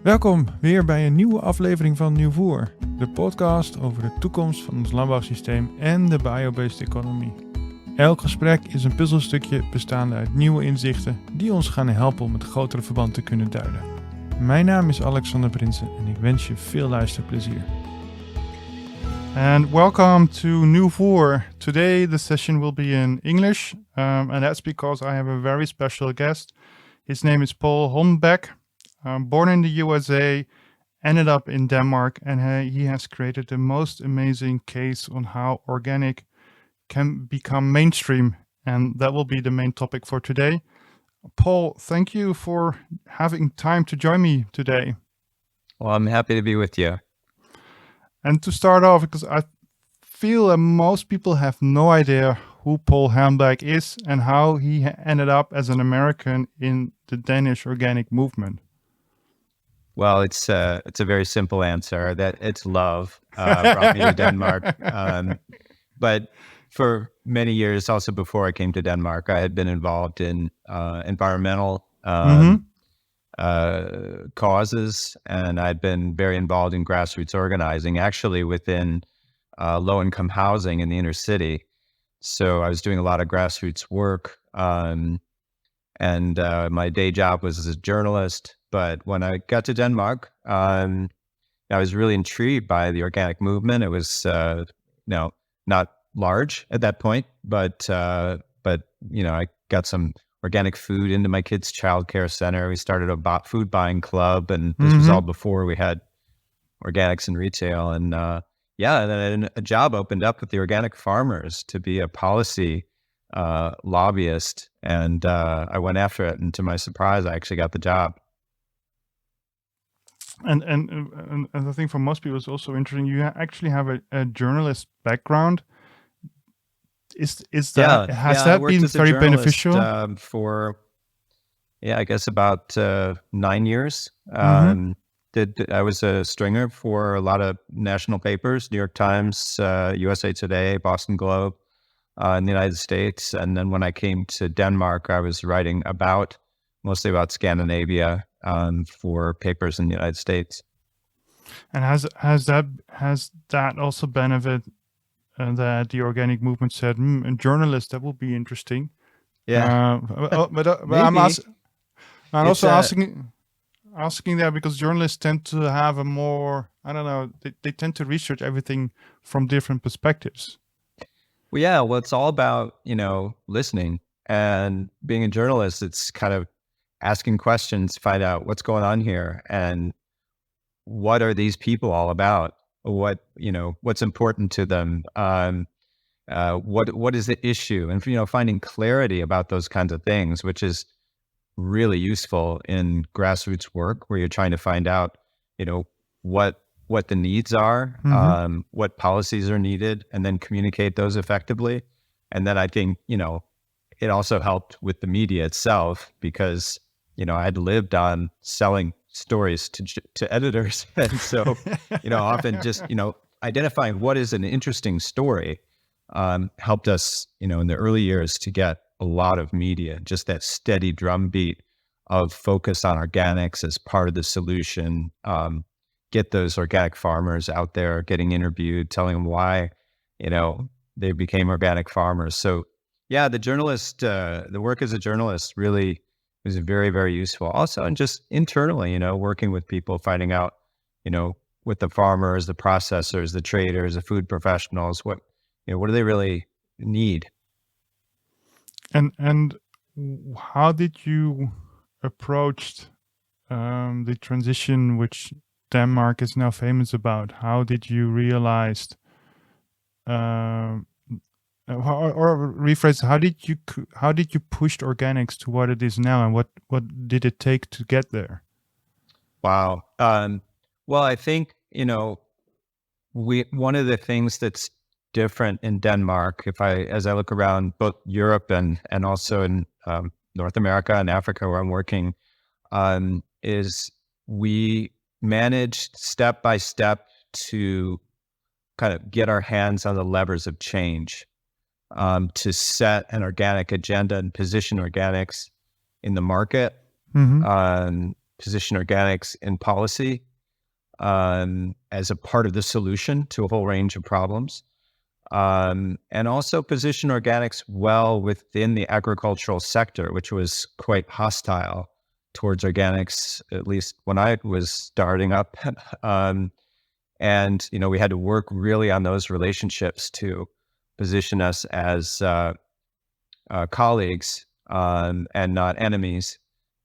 Welkom weer bij een nieuwe aflevering van Nieuw Voor, de podcast over de toekomst van ons landbouwsysteem en de biobased economie. Elk gesprek is een puzzelstukje bestaande uit nieuwe inzichten die ons gaan helpen om het grotere verband te kunnen duiden. Mijn naam is Alexander Prinsen en ik wens je veel luisterplezier. And welcome to New Voor. Today the session will be in English, and that's because I have a very special guest. His name is Paul Holmbeck. Born in the USA, ended up in Denmark, and he has created the most amazing case on how organic can become mainstream, and that will be the main topic for today. Paul, thank you for having time to join me today. Well, I'm happy to be with you. And to start off, because I feel that most people have no idea who Paul Holmbeck is and how he ended up as an American in the Danish organic movement. Well, it's a very simple answer that it's love brought me to Denmark. But for many years, also before I came to Denmark, I had been involved in environmental causes, and I'd been very involved in grassroots organizing, actually within low-income housing in the inner city. So I was doing a lot of grassroots work, and my day job was as a journalist. But when I got to Denmark, I was really intrigued by the organic movement. It was, not large at that point, but I got some organic food into my kids' childcare center. We started a food buying club, and this was all before we had organics in retail. And and then a job opened up with the organic farmers to be a policy lobbyist, and I went after it. And to my surprise, I actually got the job. And I think for most people it's also interesting. You actually have a journalist background. Has that been very beneficial? For I guess about 9 years. I was a stringer for a lot of national papers: New York Times, USA Today, Boston Globe, in the United States. And then when I came to Denmark, I was writing mostly about Scandinavia, for papers in the United States. And has that also benefit that the organic movement said, a journalist, that would be interesting? Yeah. But I'm also asking that because journalists tend to have a more, they tend to research everything from different perspectives. Well, it's all about, listening, and being a journalist, it's kind of asking questions, find out what's going on here, and what are these people all about? What's important to them? What is the issue? And, finding clarity about those kinds of things, which is really useful in grassroots work where you're trying to find out, what the needs are, what policies are needed, and then communicate those effectively. And then I think, it also helped with the media itself because, I'd lived on selling stories to editors. And so, often just, identifying what is an interesting story helped us, in the early years to get a lot of media, just that steady drumbeat of focus on organics as part of the solution, get those organic farmers out there getting interviewed, telling them why, they became organic farmers. So the work as a journalist really was very, very useful. Also, and just internally, working with people, finding out, with the farmers, the processors, the traders, the food professionals, what do they really need? And how did you approach the transition which Denmark is now famous about? How did you realize, or rephrase, how did you push organics to what it is now, and what did it take to get there? Wow. Well, I think one of the things that's different in Denmark, as I look around both Europe and also in North America and Africa where I'm working, is we managed step by step to kind of get our hands on the levers of change, to set an organic agenda and position organics in the market, position organics in policy as a part of the solution to a whole range of problems, and also position organics well within the agricultural sector, which was quite hostile towards organics, at least when I was starting up. And, we had to work really on those relationships to position us as colleagues and not enemies,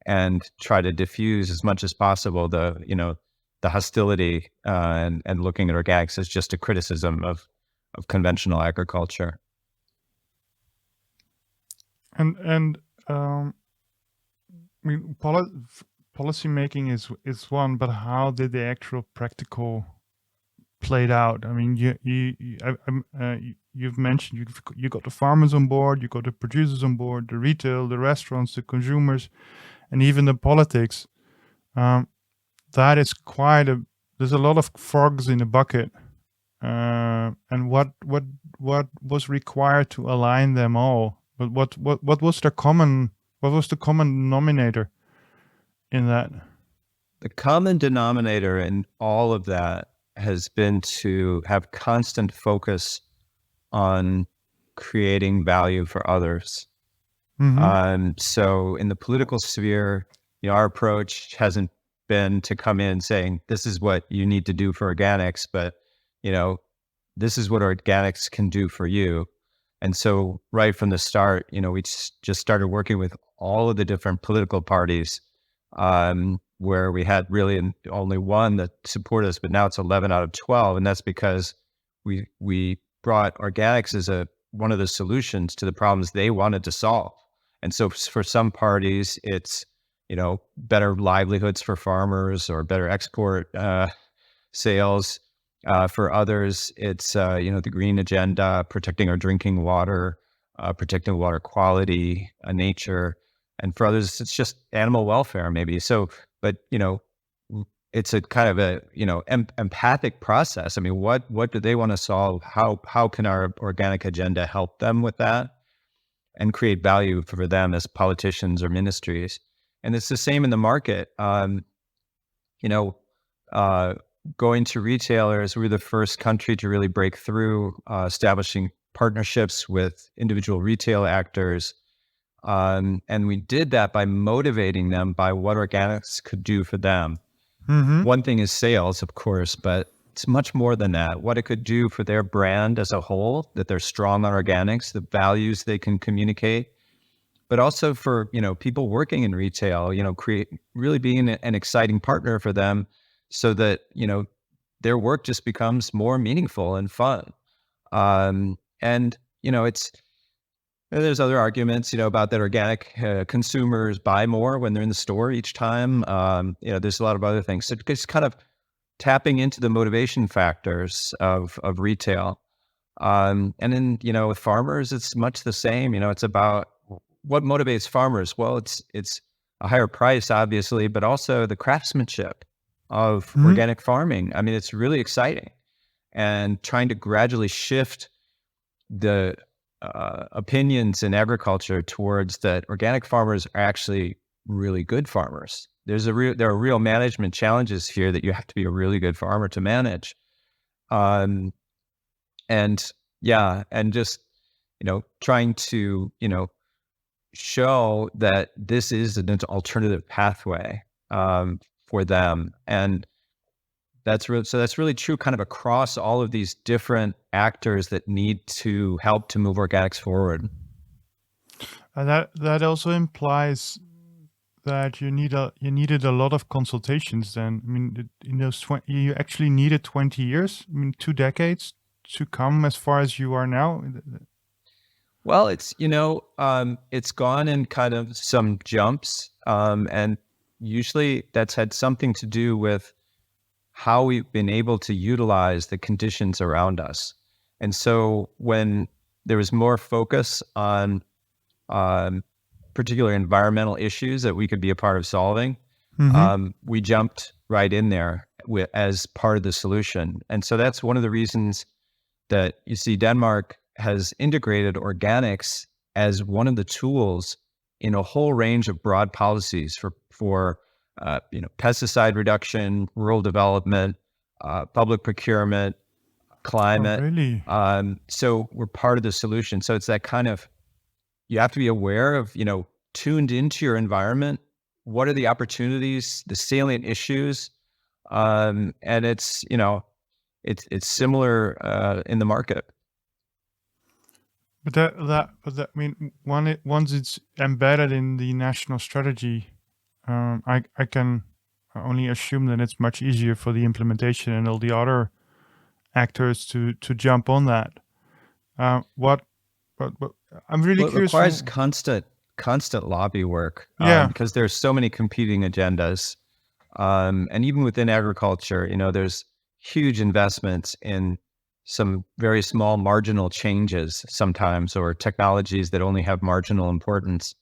and try to diffuse as much as possible the hostility and looking at organics as just a criticism of conventional agriculture. And I mean, policy making is one, but how did the actual practical played out? I mean, you've mentioned you got the farmers on board, you got the producers on board, the retail, the restaurants, the consumers, and even the politics. That is there's a lot of frogs in the bucket. And what was required to align them all? But what was the common denominator in that? The common denominator in all of that has been to have constant focus on creating value for others. Mm-hmm. So in the political sphere, our approach hasn't been to come in saying, this is what you need to do for organics, but this is what organics can do for you. And so right from the start, we just started working with all of the different political parties, where we had really only one that supported us, but now it's 11 out of 12. And that's because we brought organics as one of the solutions to the problems they wanted to solve. And so for some parties, it's, better livelihoods for farmers or better export sales. For others, it's, the green agenda, protecting our drinking water, protecting water quality, nature. And for others, it's just animal welfare, maybe. So, but, it's a kind of a, empathic process. I mean, what do they want to solve? How can our organic agenda help them with that and create value for them as politicians or ministries? And it's the same in the market. Going to retailers, we were the first country to really break through, establishing partnerships with individual retail actors. And we did that by motivating them by what organics could do for them. Mm-hmm. One thing is sales, of course, but it's much more than that. What it could do for their brand as a whole, that they're strong on organics, the values they can communicate, but also for, people working in retail, really being an exciting partner for them, so that, their work just becomes more meaningful and fun. There's other arguments, about that organic consumers buy more when they're in the store each time. There's a lot of other things. So just kind of tapping into the motivation factors of retail. And then, with farmers, it's much the same. It's about what motivates farmers. Well, it's a higher price, obviously, but also the craftsmanship of Mm-hmm. organic farming. I mean, it's really exciting, and trying to gradually shift the opinions in agriculture towards that organic farmers are actually really good farmers. There are real management challenges here that you have to be a really good farmer to manage. And just, trying to, show that this is an alternative pathway for them. And that's really true kind of across all of these different actors that need to help to move organics forward. And that also implies that you needed a lot of consultations then. I mean, you actually needed 20 years, 2 decades to come as far as you are now. Well, it's, it's gone in kind of some jumps. And usually that's had something to do with how we've been able to utilize the conditions around us. And so when there was more focus on particular environmental issues that we could be a part of solving, Mm-hmm. we jumped right in there as part of the solution. And so that's one of the reasons that you see Denmark has integrated organics as one of the tools in a whole range of broad policies for pesticide reduction, rural development, public procurement, Oh, climate. really? So we're part of the solution. So it's that kind of, you have to be aware of, tuned into your environment. What are the opportunities, the salient issues? And it's, it's similar in the market. But I mean, once it's embedded in the national strategy, I can only assume that it's much easier for the implementation and all the other actors to jump on that. What I'm really Well, it curious. requires constant lobby work Yeah. because there's so many competing agendas. And even within agriculture, there's huge investments in some very small marginal changes sometimes, or technologies that only have marginal importance,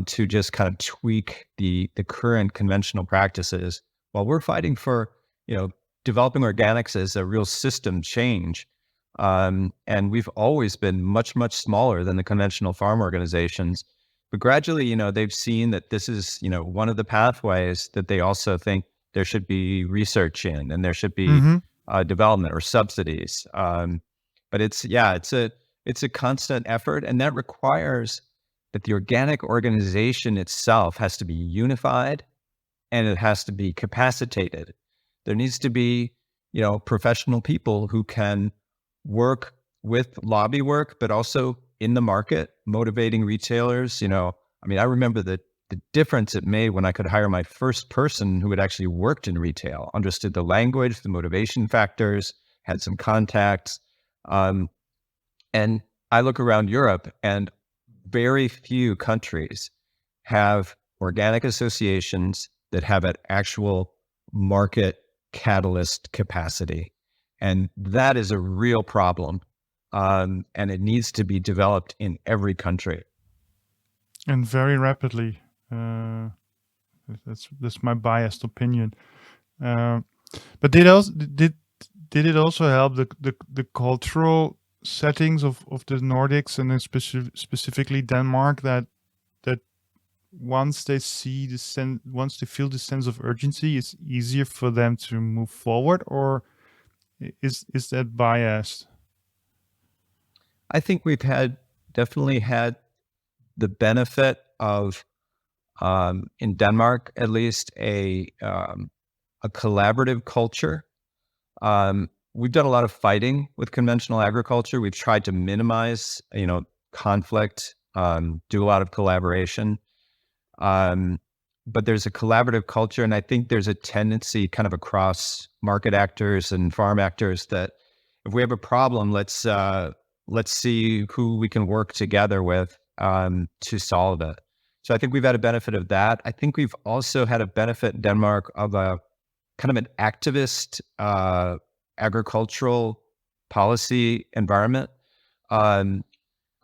to just kind of tweak the current conventional practices, while we're fighting for, developing organics as a real system change. And we've always been much, much smaller than the conventional farm organizations. But gradually, they've seen that this is, one of the pathways that they also think there should be research in, and there should be Mm-hmm. development or subsidies. But it's a constant effort, and that requires that the organic organization itself has to be unified, and it has to be capacitated. There needs to be, professional people who can work with lobby work, but also in the market, motivating retailers. I remember the difference it made when I could hire my first person who had actually worked in retail, understood the language, the motivation factors, had some contacts. And I look around Europe, and very few countries have organic associations that have an actual market catalyst capacity. And that is a real problem. And it needs to be developed in every country. And very rapidly. That's my biased opinion. But did it also help the cultural settings of the Nordics, and then specifically Denmark, that once they see once they feel the sense of urgency, it's easier for them to move forward? Or is that biased? I think we've definitely had the benefit of, in Denmark at least, a collaborative culture. We've done a lot of fighting with conventional agriculture. We've tried to minimize, conflict, do a lot of collaboration. But there's a collaborative culture, and I think there's a tendency kind of across market actors and farm actors that if we have a problem, let's see who we can work together with to solve it. So I think we've had a benefit of that. I think we've also had a benefit in Denmark of a kind of an activist agricultural policy environment. A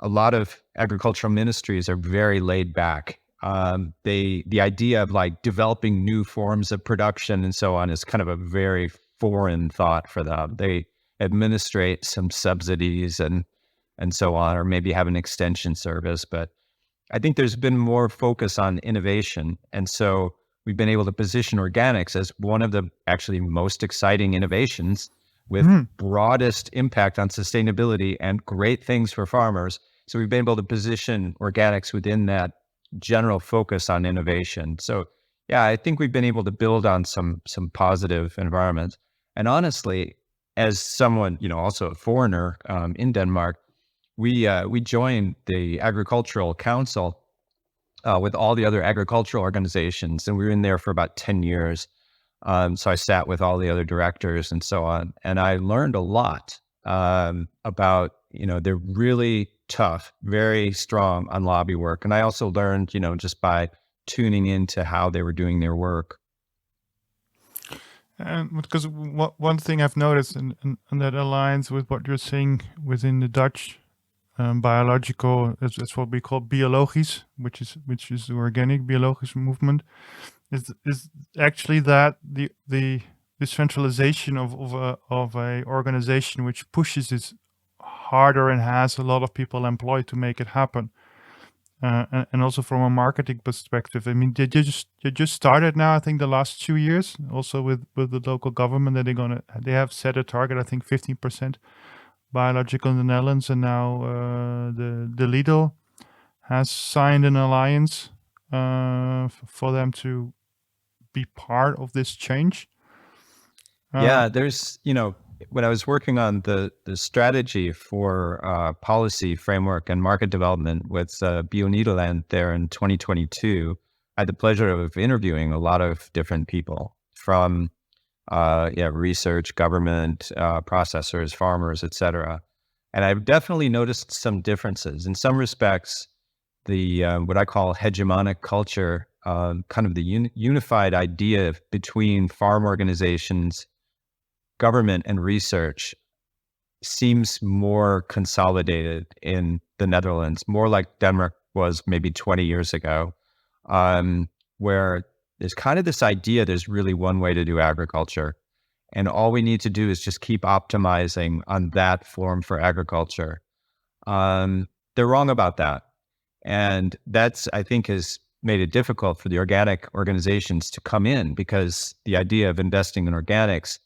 lot of agricultural ministries are very laid back. The idea of like developing new forms of production and so on is kind of a very foreign thought for them. They administrate some subsidies and so on, or maybe have an extension service. But I think there's been more focus on innovation. And so we've been able to position organics as one of the actually most exciting innovations with broadest impact on sustainability and great things for farmers. So we've been able to position organics within that general focus on innovation. So yeah, I think we've been able to build on some positive environments. And honestly, as someone, also a foreigner in Denmark, we joined the Agricultural Council with all the other agricultural organizations, and we were in there for about 10 years. So I sat with all the other directors and so on, and I learned a lot about, they're really tough, very strong on lobby work. And I also learned, just by tuning into how they were doing their work. And because one thing I've noticed, and that aligns with what you're saying within the Dutch biological, that's what we call biologisch, which is the organic biologisch movement, is actually that the centralization of a organization which pushes it harder and has a lot of people employed to make it happen. and also from a marketing perspective. I mean, you just started now. I think the last 2 years, also with the local government, that they have set a target. I think 15% biological in the Netherlands, and now the Lidl has signed an alliance for them to be part of this change. Yeah, there's, when I was working on the strategy for policy framework and market development with Bio Nederland there in 2022, I had the pleasure of interviewing a lot of different people from research, government, processors, farmers, etc. And I've definitely noticed some differences. In some respects, the what I call hegemonic culture, kind of the unified idea between farm organizations, government, and research seems more consolidated in the Netherlands, more like Denmark was maybe 20 years ago, where there's kind of this idea there's really one way to do agriculture. And all we need to do is just keep optimizing on that form for agriculture. They're wrong about that. And that's, I think, has made it difficult for the organic organizations to come in, because the idea of investing in organics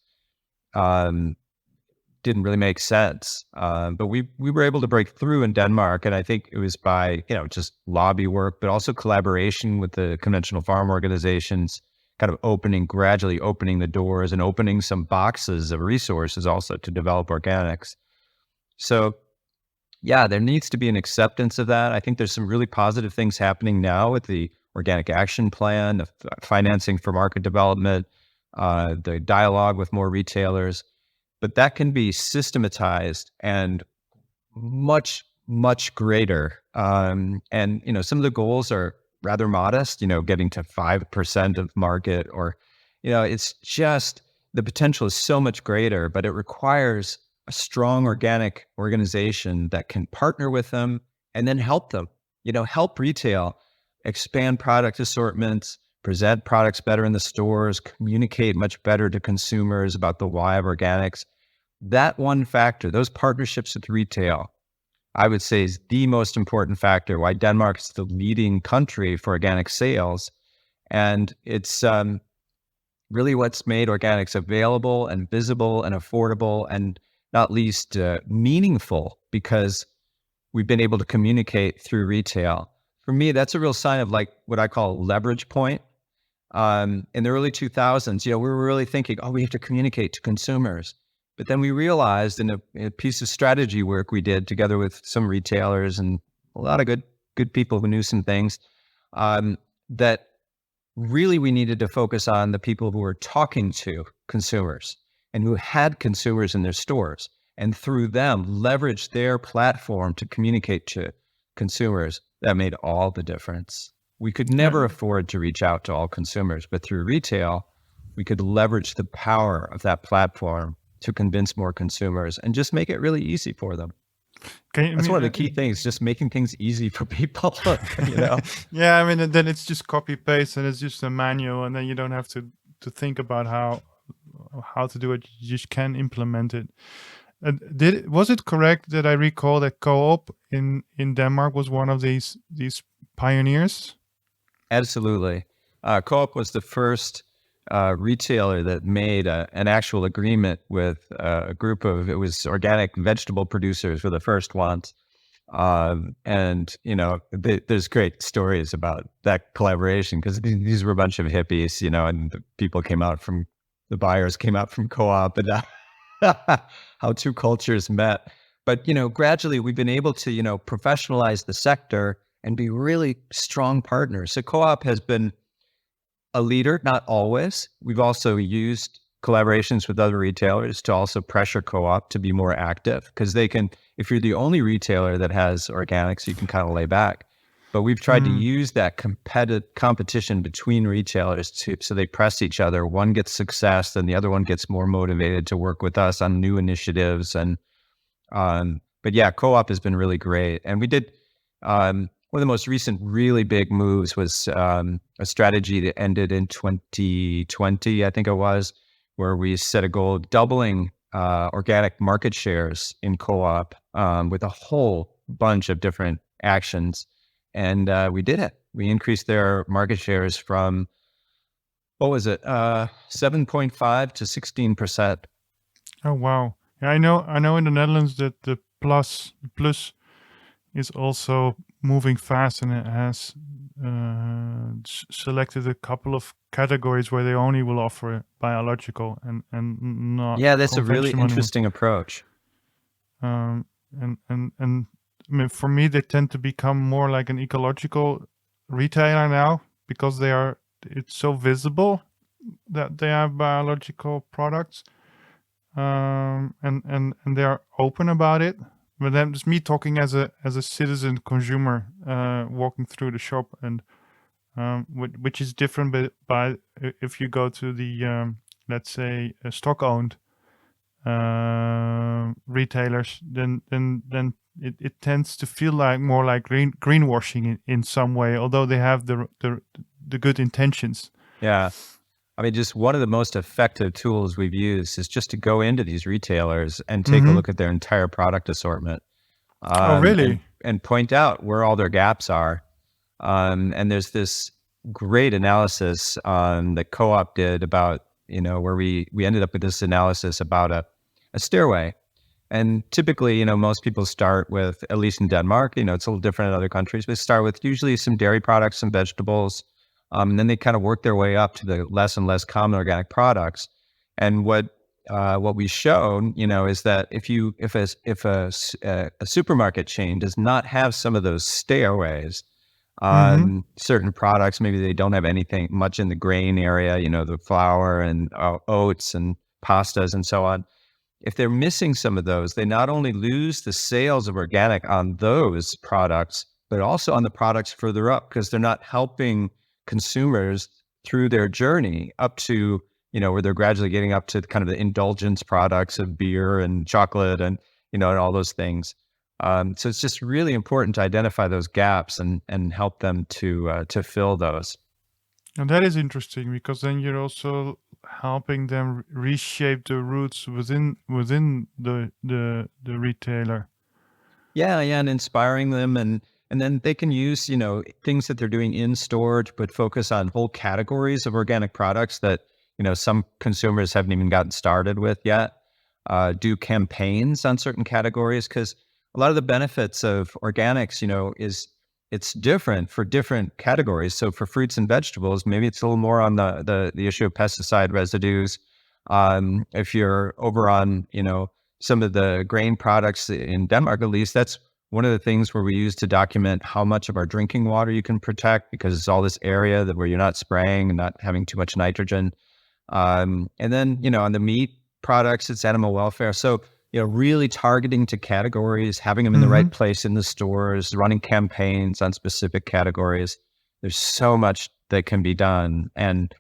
didn't really make sense. But we were able to break through in Denmark, and I think it was by just lobby work, but also collaboration with the conventional farm organizations, kind of gradually opening the doors and opening some boxes of resources also to develop organics. So yeah, there needs to be an acceptance of that. I think there's some really positive things happening now with the Organic Action Plan, the financing for market development, the dialogue with more retailers, but that can be systematized and much, much greater. And, some of the goals are rather modest, getting to 5% of market, or, it's just, the potential is so much greater, but it requires a strong organic organization that can partner with them and then help them, help retail, expand product assortments, present products better in the stores, communicate much better to consumers about the why of organics. That one factor, those partnerships with retail, I would say is the most important factor why Denmark is the leading country for organic sales. And it's really what's made organics available and visible and affordable, and not least meaningful, because we've been able to communicate through retail. For me, that's a real sign of like what I call leverage point. In the early 2000s, we were really thinking, we have to communicate to consumers. But then we realized in a piece of strategy work we did together with some retailers and a lot of good people who knew some things, that really we needed to focus on the people who were talking to consumers and who had consumers in their stores, and through them leverage their platform to communicate to consumers. That made all the difference. We could never afford to reach out to all consumers, but through retail, we could leverage the power of that platform to convince more consumers and just make it really easy for them. That's one of the key things, just making things easy for people, Yeah, I mean, then it's just copy paste and it's just a manual, and then you don't have to think about how to do it. You just can implement it. Was it correct that I recall that Co-op in Denmark was one of these pioneers? Absolutely. Co-op was the first retailer that made an actual agreement with a group of, it was organic vegetable producers were the first ones. And, there's great stories about that collaboration, because these were a bunch of hippies, and the buyers came out from Co-op, and how two cultures met. But, gradually we've been able to, professionalize the sector and be really strong partners. So Co-op has been a leader, not always. We've also used collaborations with other retailers to also pressure Co-op to be more active, because they can, if you're the only retailer that has organics, you can kind of lay back. But we've tried to use that competition between retailers so they press each other. One gets success, and the other one gets more motivated to work with us on new initiatives. And but yeah, Co-op has been really great. And we did one of the most recent really big moves was a strategy that ended in 2020, I think it was, where we set a goal of doubling organic market shares in Co-op with a whole bunch of different actions. And we did it. We increased their market shares from, what was it, 7.5 to 16%. Oh wow! Yeah, I know in the Netherlands that the plus is also moving fast, and it has selected a couple of categories where they only will offer biological and not Yeah, that's a really conventional anymore. interesting approach. And I mean, for me, they tend to become more like an ecological retailer now because it's so visible that they have biological products, and they are open about it. But then it's me talking as a citizen consumer, walking through the shop, and which is different. But by if you go to the let's say stock owned retailers, then it tends to feel like more like greenwashing in some way, although they have the good intentions. Yeah. I mean, just one of the most effective tools we've used is just to go into these retailers and take a look at their entire product assortment. Oh, really? And point out where all their gaps are. And there's this great analysis that Co-op did about, where we ended up with this analysis about a stairway. And typically, most people start with, at least in Denmark, it's a little different in other countries, but start with usually some dairy products, some vegetables, and then they kind of work their way up to the less and less common organic products. And what we've shown, is that if a supermarket chain does not have some of those stairways, certain products, maybe they don't have anything much in the grain area, the flour and oats and pastas and so on. If they're missing some of those, they not only lose the sales of organic on those products, but also on the products further up, because they're not helping consumers through their journey up to, where they're gradually getting up to kind of the indulgence products of beer and chocolate and, and all those things. So it's just really important to identify those gaps and help them to fill those. And that is interesting, because then you're also helping them reshape the routes within the retailer. Yeah, and inspiring them, and then they can use, things that they're doing in store, but focus on whole categories of organic products that, some consumers haven't even gotten started with yet. Do campaigns on certain categories, because a lot of the benefits of organics, is it's different for different categories. So for fruits and vegetables, maybe it's a little more on the issue of pesticide residues. If you're over on, some of the grain products in Denmark, at least, that's one of the things where we use to document how much of our drinking water you can protect, because it's all this area where you're not spraying and not having too much nitrogen. And then, on the meat products, it's animal welfare. So, really targeting to categories, having them in the right place in the stores, running campaigns on specific categories. There's so much that can be done. And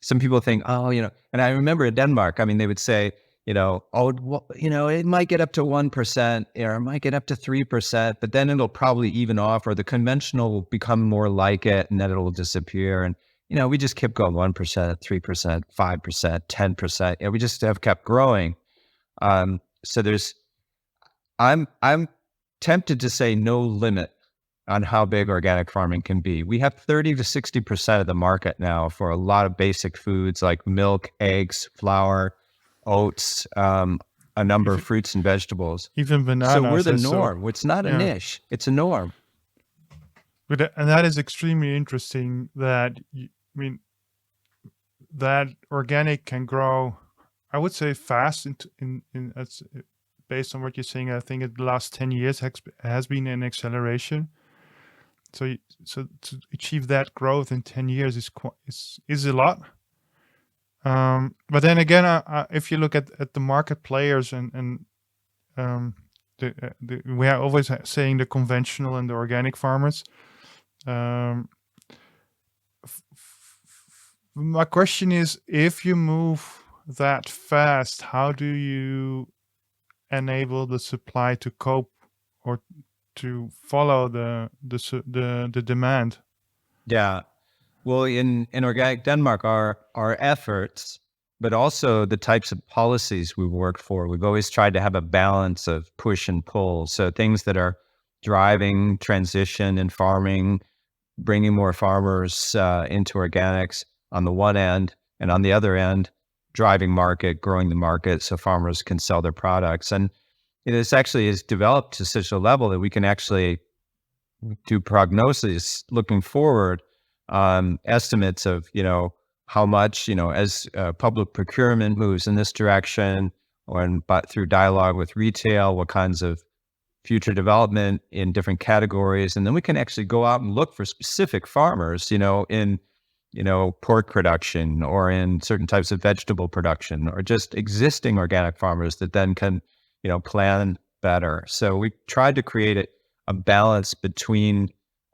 some people think, and I remember in Denmark, I mean, they would say, it might get up to 1%, or it might get up to 3%, but then it'll probably even off, or the conventional will become more like it, and then it'll disappear. And, we just kept going 1%, 3%, 5%, 10%. We just have kept growing. So I'm tempted to say no limit on how big organic farming can be. We have 30 to 60% of the market now for a lot of basic foods like milk, eggs, flour, oats, a number of fruits and vegetables. Even bananas. So we're the norm. It's not a niche. It's a norm. And that is extremely interesting, that, that organic can grow, I would say, fast in based on what you're saying. I think in the last 10 years has been an acceleration. So to achieve that growth in 10 years is a lot. But then again, if you look at the market players and we are always saying the conventional and the organic farmers. My question is, if you move that fast, how do you enable the supply to cope or to follow the demand? Yeah. Well, in Organic Denmark, our efforts, but also the types of policies we work for, we've always tried to have a balance of push and pull. So things that are driving transition in farming, bringing more farmers into organics on the one end, and on the other end, driving market, growing the market so farmers can sell their products. And this actually is developed to such a level that we can actually do prognosis looking forward, estimates of, how much, as public procurement moves in this direction, but through dialogue with retail, what kinds of future development in different categories. And then we can actually go out and look for specific farmers, in, pork production or in certain types of vegetable production, or just existing organic farmers that then can, plan better. So we tried to create a balance between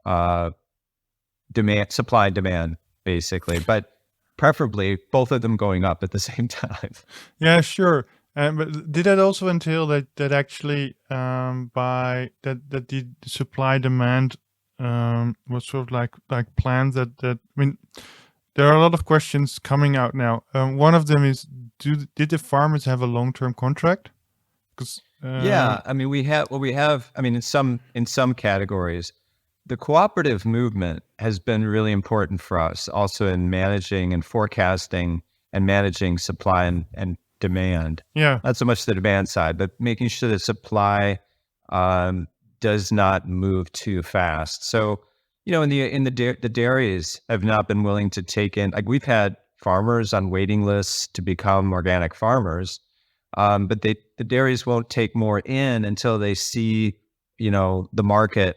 demand, supply and demand, basically, but preferably both of them going up at the same time. Yeah, sure. But did that also entail that actually by that the supply demand was sort of like plans that I mean, there are a lot of questions coming out now. One of them is, did the farmers have a long-term contract? Because Yeah, I mean, we have. I mean, in some categories, the cooperative movement has been really important for us, also in managing and forecasting and managing supply and demand. yeah, Not so much the demand side, but making sure the supply does not move too fast. So, the dairies have not been willing to take in. Like, we've had farmers on waiting lists to become organic farmers, but the dairies won't take more in until they see, the market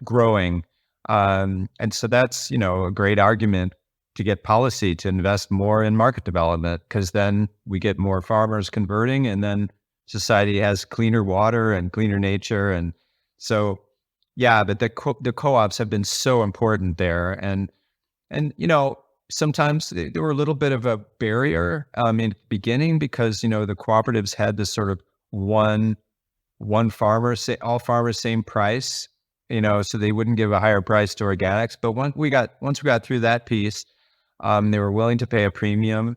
growing. And so that's, a great argument to get policy to invest more in market development, because then we get more farmers converting, and then society has cleaner water and cleaner nature. And so, yeah, but the co-ops have been so important there. And sometimes they were a little bit of a barrier in the beginning, because, the cooperatives had this sort of one farmer, say all farmers, same price, so they wouldn't give a higher price to organics. But once we got through that piece, they were willing to pay a premium.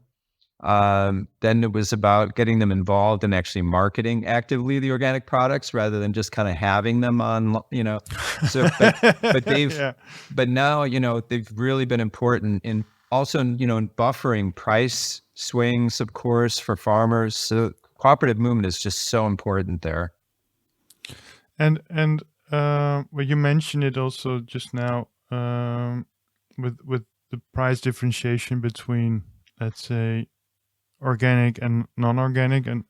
Then it was about getting them involved in actually marketing actively the organic products, rather than just kind of having them on, So, but they've, yeah. but now, they've really been important in also, in buffering price swings, of course, for farmers. So cooperative movement is just so important there. And well, you mentioned it also just now, with the price differentiation between, let's say, organic and non-organic. And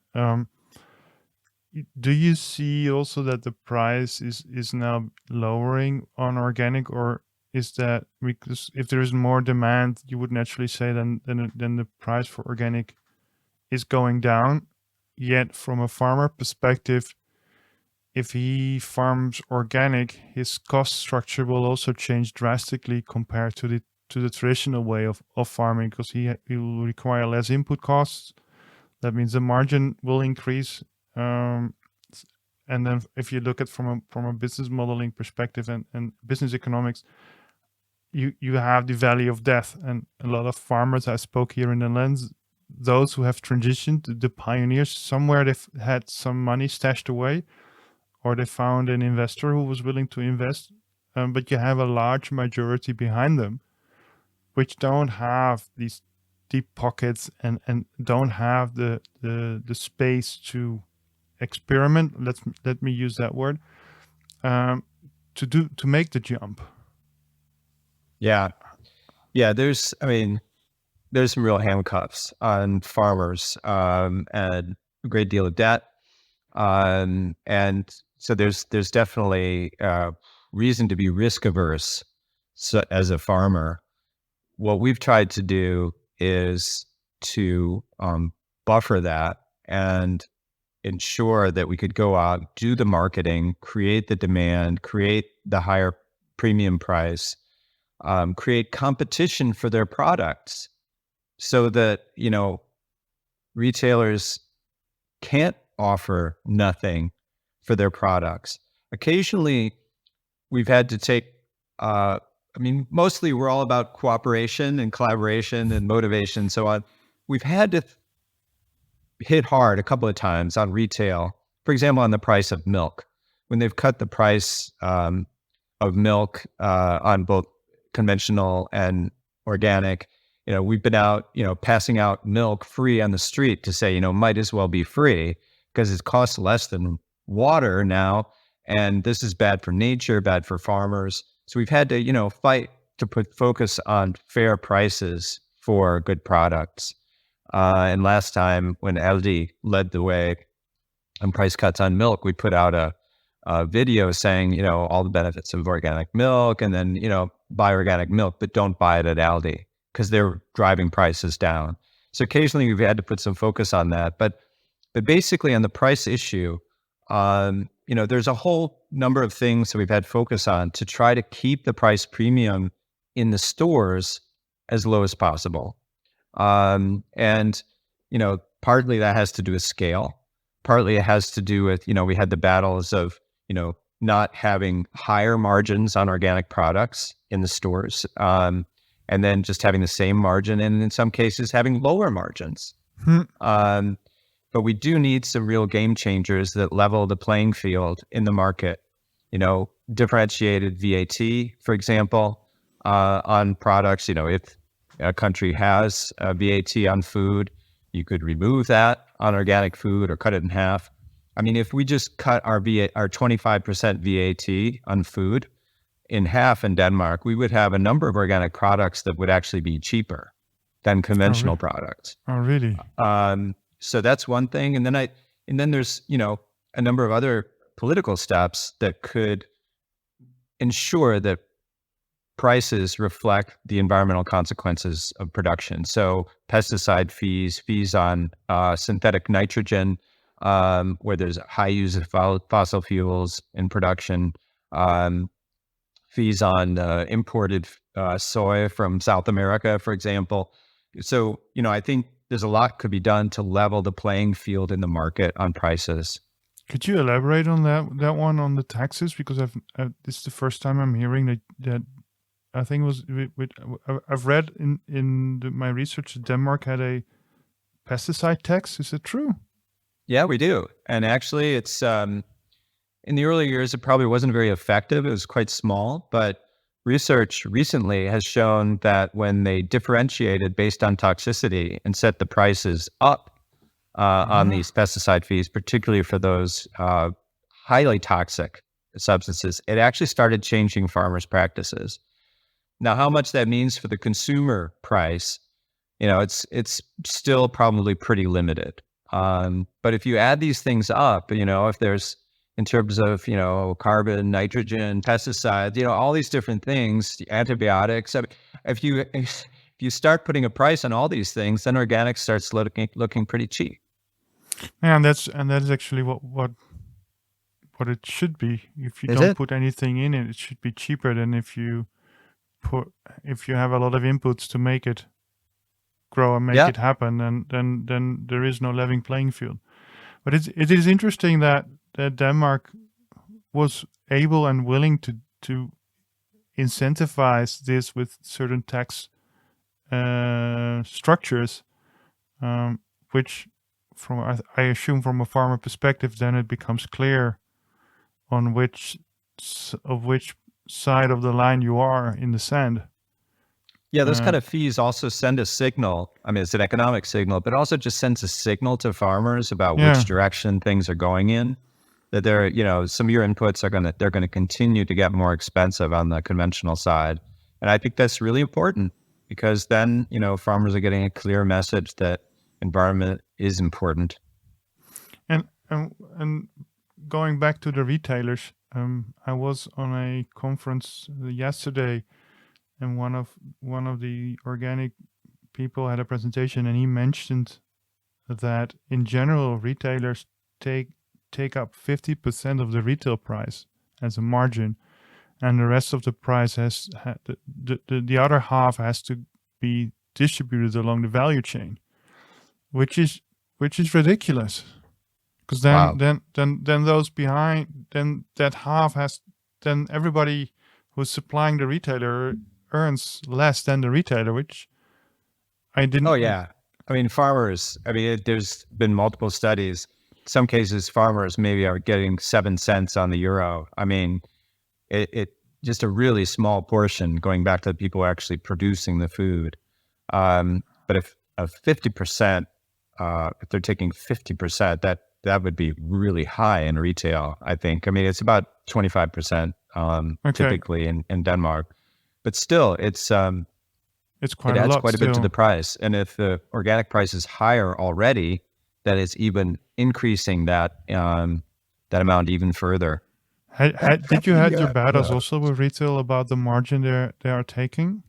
do you see also that the price is now lowering on organic, or is that because if there is more demand, you would naturally say then the price for organic is going down? Yet from a farmer perspective, if he farms organic, his cost structure will also change drastically compared to the traditional way of farming, because he will require less input costs. That means the margin will increase. And then if you look at from a business modeling perspective and business economics, you have the valley of death. And a lot of farmers I spoke here in the Netherlands, those who have transitioned, the pioneers, somewhere they've had some money stashed away, or they found an investor who was willing to invest. But you have a large majority behind them, which don't have these deep pockets and don't have the space to experiment. Let me use that word, to make the jump. Yeah. There's some real handcuffs on farmers, and a great deal of debt. And so there's definitely reason to be risk averse. So as a farmer, what we've tried to do is to buffer that and ensure that we could go out, do the marketing, create the demand, create the higher premium price, create competition for their products, so that, retailers can't offer nothing for their products. Occasionally, we've had to take, mostly we're all about cooperation and collaboration and motivation and so on. We've had to hit hard a couple of times on retail, for example, on the price of milk. when they've cut the price of milk on both conventional and organic, we've been out, passing out milk free on the street to say, might as well be free because it costs less than water now. And this is bad for nature, bad for farmers. So we've had to, fight to put focus on fair prices for good products. And last time when Aldi led the way on price cuts on milk, we put out a video saying, all the benefits of organic milk, and then, buy organic milk, but don't buy it at Aldi because they're driving prices down. So occasionally we've had to put some focus on that. But basically on the price issue, there's a whole number of things that we've had focus on to try to keep the price premium in the stores as low as possible. And partly that has to do with scale. Partly it has to do with, we had the battles of, not having higher margins on organic products in the stores, and then just having the same margin, and in some cases having lower margins. But we do need some real game changers that level the playing field in the market. Differentiated VAT, for example, on products. If a country has a VAT on food, you could remove that on organic food or cut it in half. I mean, if we just cut our 25% VAT on food in half in Denmark, we would have a number of organic products that would actually be cheaper than conventional products. Oh, really? So that's one thing. And then there's, a number of other political steps that could ensure that prices reflect the environmental consequences of production. So pesticide fees on synthetic nitrogen, where there's high use of fossil fuels in production, fees on imported soy from South America, for example. So, I think there's a lot could be done to level the playing field in the market on prices. Could you elaborate on that one on the taxes? Because this is the first time I'm hearing that. I think it was I've read in my research that Denmark had a pesticide tax. Is it true? Yeah, we do. And actually it's in the early years, it probably wasn't very effective. It was quite small, but research recently has shown that when they differentiated based on toxicity and set the prices up on these pesticide fees, particularly for those highly toxic substances, it actually started changing farmers' practices. Now, how much that means for the consumer price, it's still probably pretty limited. But if you add these things up, if there's in terms of, carbon, nitrogen, pesticides, all these different things, antibiotics. I mean, if you start putting a price on all these things, then organic starts looking pretty cheap. Yeah, and that's actually what it should be. If you don't put anything in it, it should be cheaper than if you have a lot of inputs to make it grow and make it happen, then there is no level playing field. But it is interesting that Denmark was able and willing to incentivize this with certain tax structures, which I assume from a farmer perspective, then it becomes clear on which side of the line you are in the sand. Yeah, those kind of fees also send a signal. I mean, it's an economic signal, but also just sends a signal to farmers about which direction things are going in. That some of your inputs they're gonna continue to get more expensive on the conventional side, and I think that's really important because then farmers are getting a clear message that environment is important. And going back to the retailers, I was on a conference yesterday, and one of the organic people had a presentation, and he mentioned that in general retailers take up 50% of the retail price as a margin, and the rest of the price the other half has to be distributed along the value chain, which is ridiculous. Because then those behind, then that half then everybody who's supplying the retailer earns less than the retailer, which I didn't. Oh yeah, I mean farmers. I mean there's been multiple studies some cases, farmers maybe are getting 7 cents on the euro. I mean, it just a really small portion going back to the people actually producing the food. But if 50%, if they're taking 50%, that would be really high in retail, I think. I mean, it's about 25% typically in Denmark, but still, it quite adds a lot quite a bit to still. the price. And if the organic price is higher already, that is even increasing that amount even further. Did you had your battles also with retail about the margin they are taking?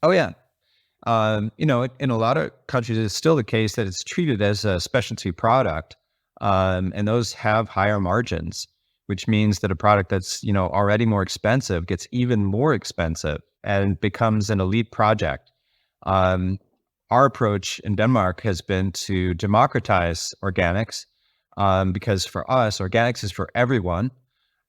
Oh yeah. In a lot of countries, it's still the case that it's treated as a specialty product, and those have higher margins, which means that a product that's already more expensive gets even more expensive and becomes an elite project. Our approach in Denmark has been to democratize organics, because for us, organics is for everyone.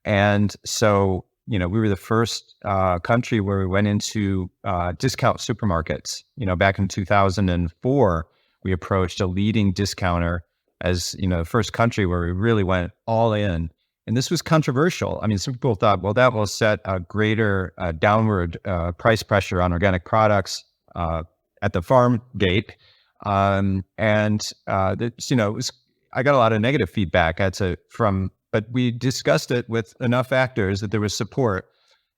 And so, we were the first country where we went into discount supermarkets. Back in 2004, we approached a leading discounter as, the first country where we really went all in. And this was controversial. I mean, some people thought, well, that will set a greater downward price pressure on organic products at the farm gate. I got a lot of negative feedback but we discussed it with enough actors that there was support.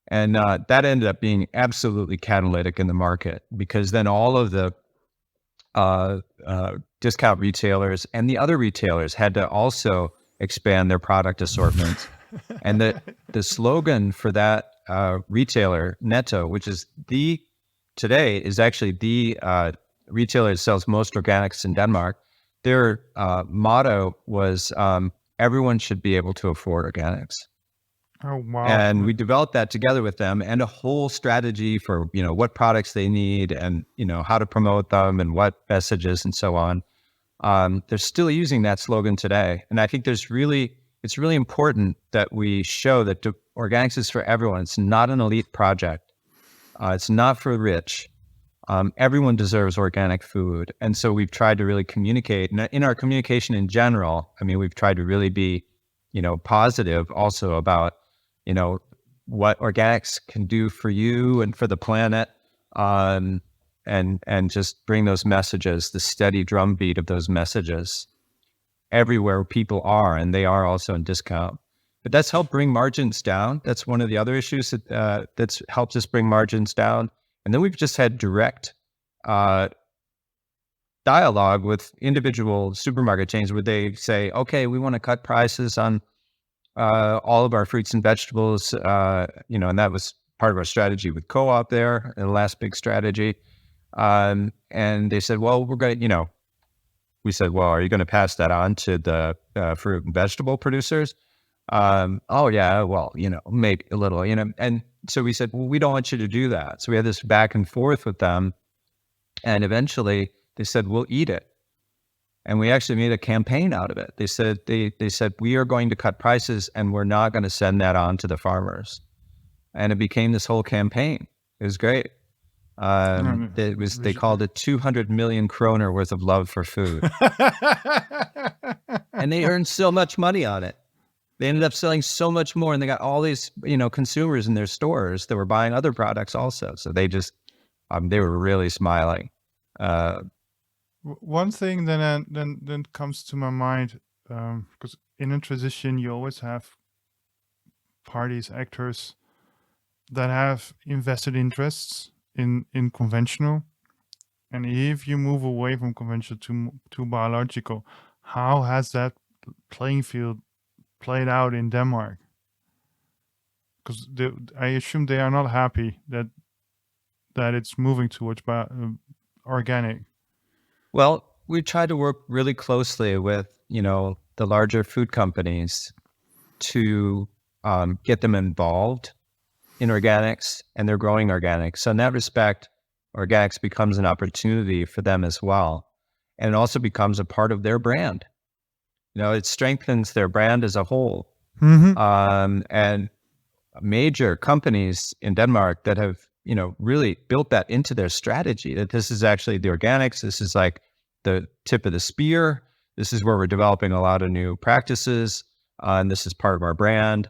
And that ended up being absolutely catalytic in the market, because then all of the discount retailers and the other retailers had to also expand their product assortments. And the slogan for that retailer, Netto, which is today is actually the retailer that sells most organics in Denmark, their motto was, everyone should be able to afford organics. Oh, wow. And we developed that together with them, and a whole strategy for, what products they need and, how to promote them and what messages and so on. They're still using that slogan today. And I think it's really important that we show that organics is for everyone. It's not an elite project. It's not for the rich. Everyone deserves organic food. And so we've tried to really communicate, and in our communication in general, I mean, we've tried to really be, positive also about, what organics can do for you and for the planet, and just bring those messages, the steady drumbeat of those messages everywhere people are, and they are also in discount. But that's helped bring margins down. That's one of the other issues that's helped us bring margins down. And then we've just had direct dialogue with individual supermarket chains where they say, okay, we want to cut prices on all of our fruits and vegetables, and that was part of our strategy with co-op there, the last big strategy. And they said, well, we're going to, we said, well, are you going to pass that on to the fruit and vegetable producers? Oh yeah, well, maybe a little, and so we said, well, we don't want you to do that. So we had this back and forth with them, and eventually they said, we'll eat it. And we actually made a campaign out of it. They said, we are going to cut prices, and we're not going to send that on to the farmers. And it became this whole campaign. It was great. They called it 200 million kroner worth of love for food. And they earned so much money on it. They ended up selling so much more, and they got all these, consumers in their stores that were buying other products also. So they just, they were really smiling. One thing then comes to my mind, because in a transition, you always have parties, actors that have invested interests in conventional. And if you move away from conventional to biological, how has that playing field played out in Denmark? Because I assume they are not happy that it's moving towards organic. Well, we tried to work really closely with, the larger food companies to get them involved in organics, and they're growing organics. So in that respect, organics becomes an opportunity for them as well. And it also becomes a part of their brand. It strengthens their brand as a whole. Mm-hmm. And major companies in Denmark that have, really built that into their strategy, that this is actually the organics. This is like the tip of the spear. This is where we're developing a lot of new practices, and this is part of our brand.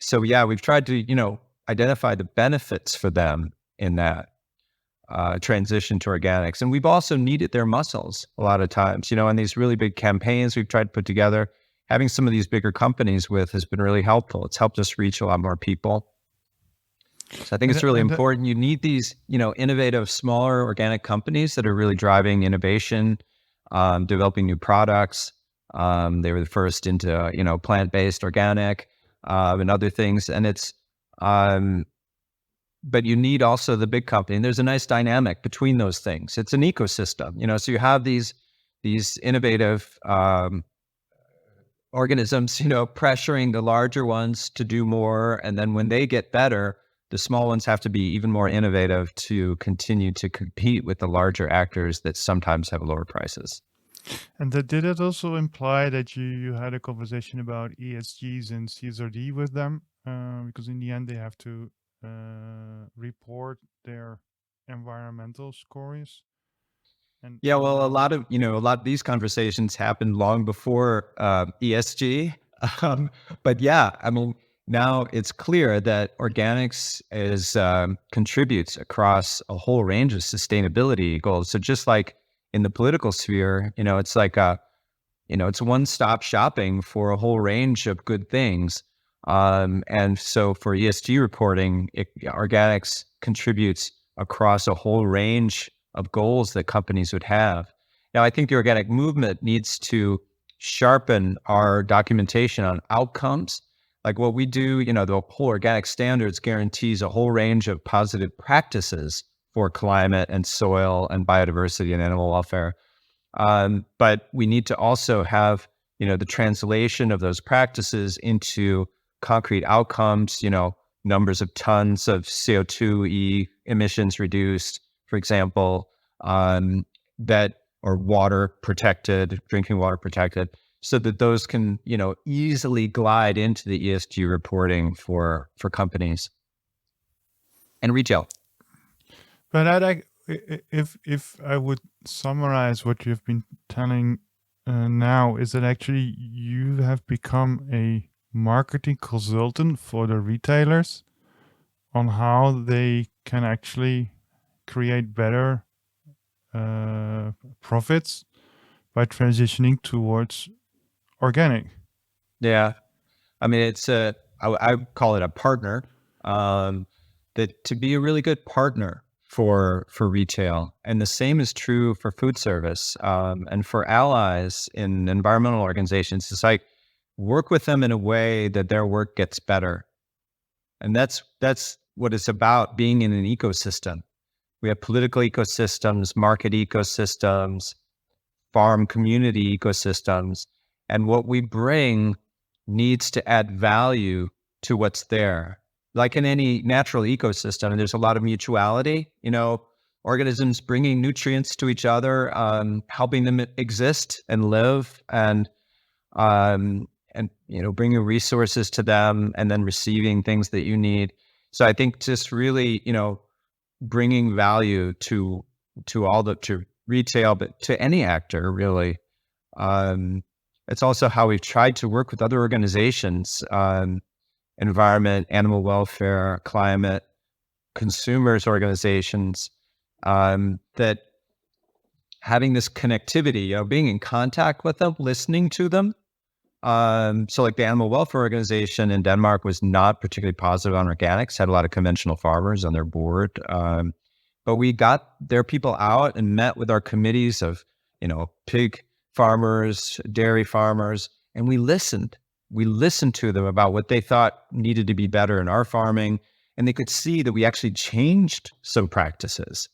So yeah, we've tried to, identify the benefits for them in that transition to organics. And we've also needed their muscles a lot of times, in these really big campaigns we've tried to put together. Having some of these bigger companies with has been really helpful. It's helped us reach a lot more people. So I think it's really important. You need these, innovative, smaller organic companies that are really driving innovation, developing new products. They were the first into, plant-based organic, and other things. And it's, but you need also the big company. And there's a nice dynamic between those things. It's an ecosystem, so you have these innovative, organisms, pressuring the larger ones to do more. And then when they get better, the small ones have to be even more innovative to continue to compete with the larger actors that sometimes have lower prices. And did it also imply that you had a conversation about ESGs and CSRD with them? Because in the end, they have to report their environmental scores. And yeah, well, a lot of these conversations happened long before ESG. But yeah, I mean, now it's clear that organics contributes across a whole range of sustainability goals. So just like in the political sphere, it's like it's one-stop shopping for a whole range of good things. And so for ESG reporting, organics contributes across a whole range of goals that companies would have. Now, I think the organic movement needs to sharpen our documentation on outcomes. Like what we do, the whole organic standards guarantees a whole range of positive practices for climate and soil and biodiversity and animal welfare. But we need to also have, the translation of those practices into concrete outcomes, numbers of tons of CO2 emissions reduced, for example, that are water protected, drinking water protected, so that those can, easily glide into the ESG reporting for companies and retail. But if I would summarize what you've been telling now, is that actually you have become a marketing consultant for the retailers on how they can actually create better profits by transitioning towards organic. Yeah, I mean, I call it a partner. That to be a really good partner for retail, and the same is true for food service, and for allies in environmental organizations. It's like work with them in a way that their work gets better, and that's what it's about, being in an ecosystem. We have political ecosystems, market ecosystems, farm community ecosystems, and what we bring needs to add value to what's there. Like in any natural ecosystem, there's a lot of mutuality, organisms bringing nutrients to each other, helping them exist and live, and bringing resources to them, and then receiving things that you need. So I think just really, bringing value to retail, but to any actor really. It's also how we've tried to work with other organizations, environment, animal welfare, climate, consumers organizations, that having this connectivity, being in contact with them, listening to them. So like the animal welfare organization in Denmark was not particularly positive on organics, had a lot of conventional farmers on their board. But we got their people out and met with our committees of, pig farmers, dairy farmers, and we listened. We listened to them about what they thought needed to be better in our farming, and they could see that we actually changed some practices.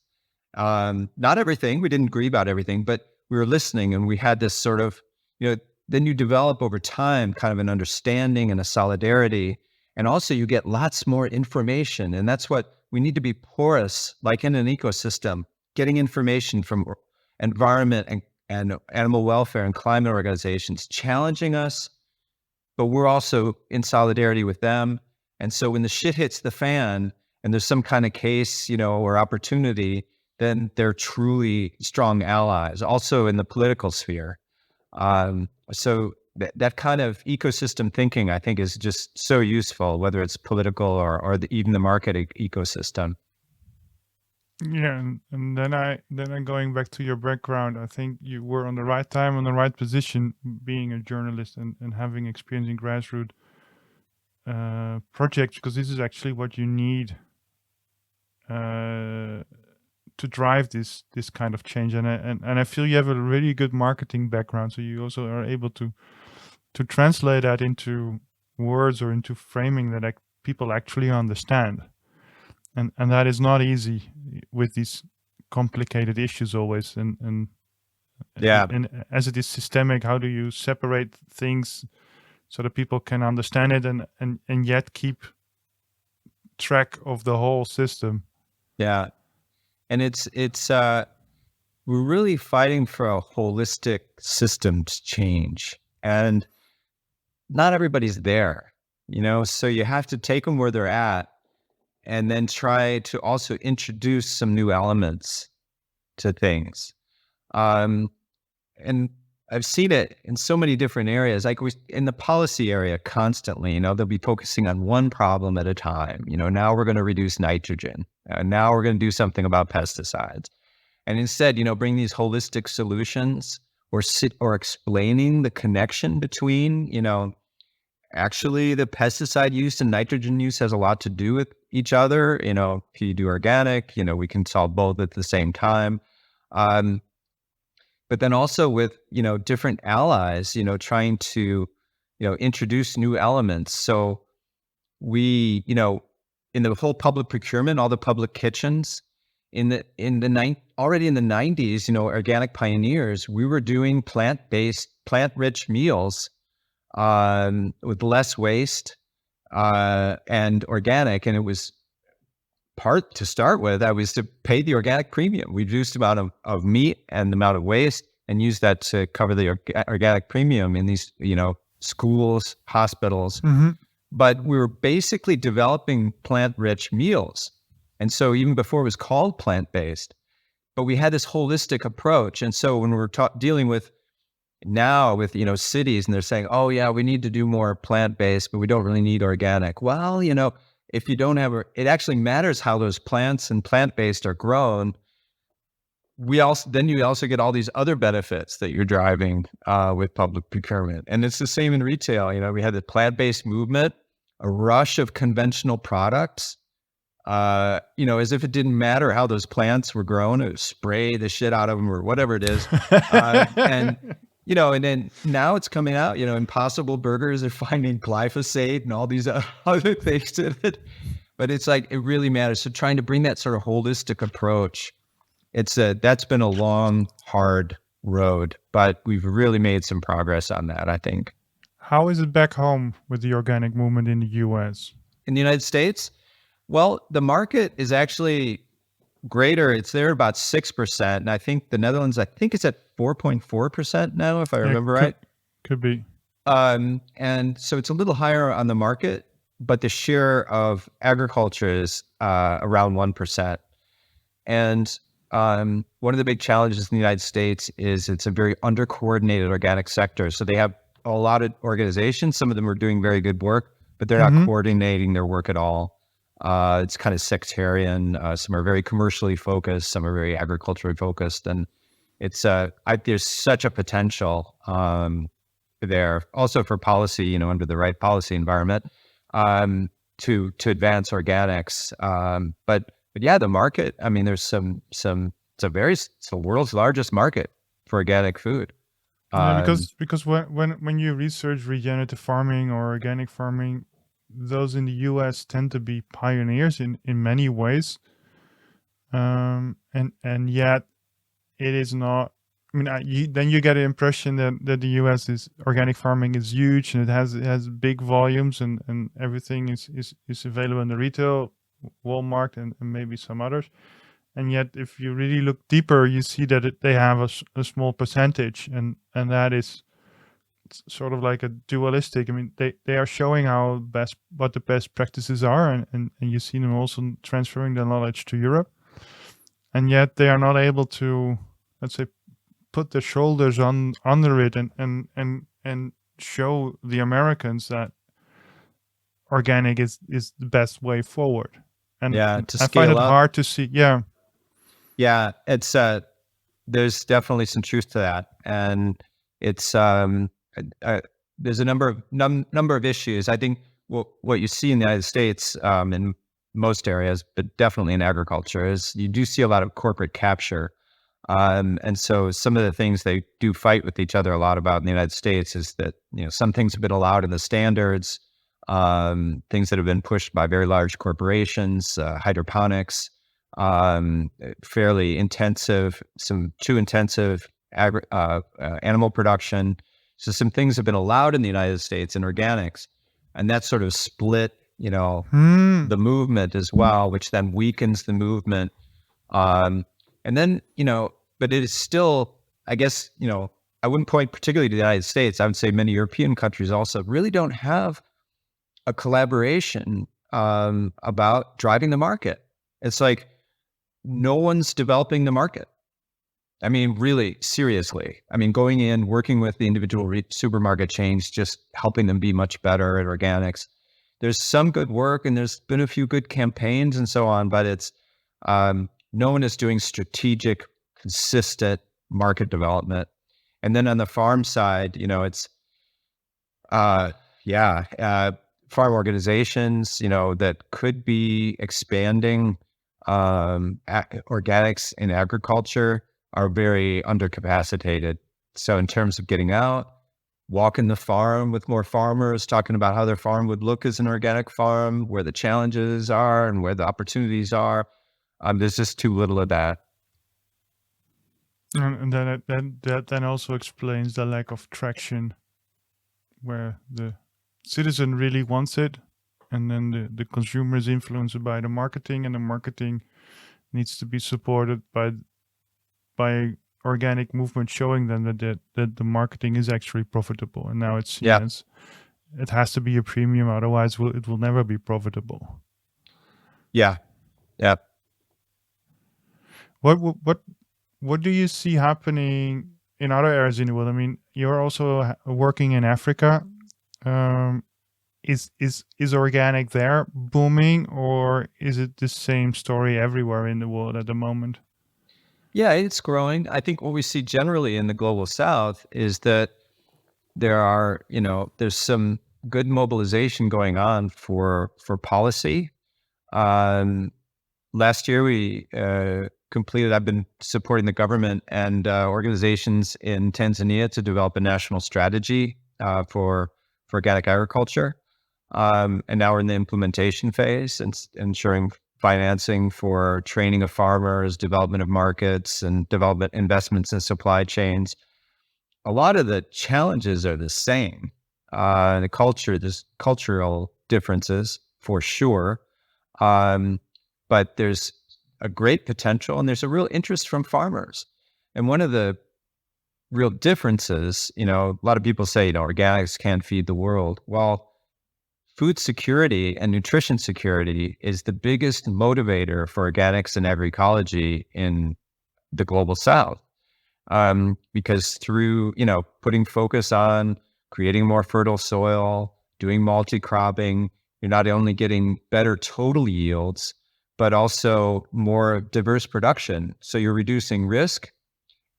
Not everything, we didn't agree about everything, but we were listening, and we had this sort of, then you develop over time kind of an understanding and a solidarity, and also you get lots more information. And that's what we need to be porous, like in an ecosystem, getting information from environment and animal welfare and climate organizations, challenging us, but we're also in solidarity with them. And so when the shit hits the fan and there's some kind of case, or opportunity, then they're truly strong allies. Also in the political sphere, So that kind of ecosystem thinking, I think, is just so useful, whether it's political or even the market ecosystem. Yeah, and then going back to your background, I think you were on the right time, on the right position, being a journalist and having experience in grassroots projects, because this is actually what you need to drive this kind of change. And I feel you have a really good marketing background, so you also are able to translate that into words or into framing that people actually understand. And that is not easy with these complicated issues always. And as it is systemic, how do you separate things so that people can understand it and yet keep track of the whole system? Yeah. And it's we're really fighting for a holistic systems change, and not everybody's there, so you have to take them where they're at and then try to also introduce some new elements to things. And I've seen it in so many different areas, like in the policy area constantly, they'll be focusing on one problem at a time. Now we're going to reduce nitrogen. Now we're going to do something about pesticides. And instead, bring these holistic solutions or explaining the connection between, actually the pesticide use and nitrogen use has a lot to do with each other. If you do organic, we can solve both at the same time. But then also with, different allies, trying to, introduce new elements. So we, in the whole public procurement, all the public kitchens, already in the 90s, organic pioneers, we were doing plant-based, plant-rich meals with less waste and organic. And it was part to start with, that was to pay the organic premium. We reduced the amount of meat and the amount of waste and used that to cover the organic premium in these, schools, hospitals. Mm-hmm. But we were basically developing plant-rich meals. And so even before it was called plant-based, but we had this holistic approach. And so when we're dealing with now with, cities, and they're saying, oh yeah, we need to do more plant-based, but we don't really need organic. Well, if you don't have it actually matters how those plants and plant-based are grown. Then you also get all these other benefits that you're driving with public procurement. And it's the same in retail. We had the plant-based movement, a rush of conventional products, as if it didn't matter how those plants were grown. It would spray the shit out of them or whatever it is. And then now it's coming out, Impossible Burgers are finding glyphosate and all these other things in it. But it's like, it really matters. So trying to bring that sort of holistic approach, that's been a long, hard road, but we've really made some progress on that, I think. How is it back home with the organic movement in the US? In the United States? Well, the market is actually greater. It's there about 6%. And I think the Netherlands, it's at 4.4% now, if I remember right. Could be. And so it's a little higher on the market, but the share of agriculture is around 1%. And one of the big challenges in the United States is it's a very under-coordinated organic sector. So they have a lot of organizations. Some of them are doing very good work, but they're not coordinating their work at all. It's kind of sectarian. Some are very commercially focused. Some are very agriculturally focused. And it's there's such a potential there also for policy, under the right policy environment to advance organics. But yeah, the market, there's it's the world's largest market for organic food. Yeah, because when you research regenerative farming or organic farming, those in the US tend to be pioneers in many ways. And yet it is not. Then you get the impression that the US organic farming is huge and it has big volumes and everything is available in the retail, Walmart and maybe some others. And yet, if you really look deeper, you see that they have a small percentage, and that is sort of like a dualistic. They are showing what the best practices are, and you see them also transferring the knowledge to Europe, and yet they are not able to, let's say, put their shoulders on under it and show the Americans that organic is the best way forward. And To I find scale it up. hard to see. Yeah. Yeah, it's there's definitely some truth to that, and it's there's a number of issues. I think what you see in the United States, in most areas, but definitely in agriculture, is you do see a lot of corporate capture. And so some of the things they do fight with each other a lot about in the United States is that, some things have been allowed in the standards, things that have been pushed by very large corporations, hydroponics, fairly intensive, some too intensive animal production. So some things have been allowed in the United States in organics, and that sort of split, the movement as well, which then weakens the movement. And then, but it is still, I guess, I wouldn't point particularly to the United States. I would say many European countries also really don't have a collaboration about driving the market. It's like no one's developing the market. I mean, really, seriously. I mean, going in, working with the individual supermarket chains, just helping them be much better at organics. There's some good work, and there's been a few good campaigns and so on, but it's no one is doing strategic, consistent market development. And then on the farm side, it's farm organizations, that could be expanding organics in agriculture are very undercapacitated. So in terms of getting out, walking the farm with more farmers, talking about how their farm would look as an organic farm, where the challenges are and where the opportunities are, there's just too little of that. And that then also explains the lack of traction, where the citizen really wants it, and then the consumer is influenced by the marketing, and the marketing needs to be supported by organic movement, showing them that the marketing is actually profitable. And now it's it has to be a premium, otherwise it will never be profitable. Yeah. What do you see happening in other areas in the world? I mean, you're also working in Africa. Is organic there booming, or is it the same story everywhere in the world at the moment? Yeah, it's growing. I think what we see generally in the global South is that there are, there's some good mobilization going on for policy. Last year we I've been supporting the government and organizations in Tanzania to develop a national strategy for organic agriculture. And now we're in the implementation phase and ensuring financing for training of farmers, development of markets, and development investments in supply chains. A lot of the challenges are the same. There's cultural differences for sure. But there's a great potential, and there's a real interest from farmers. And one of the real differences, a lot of people say, organics can't feed the world. Well, food security and nutrition security is the biggest motivator for organics and agroecology in the global South. Because through, putting focus on creating more fertile soil, doing multi-cropping, you're not only getting better total yields, but also more diverse production. So you're reducing risk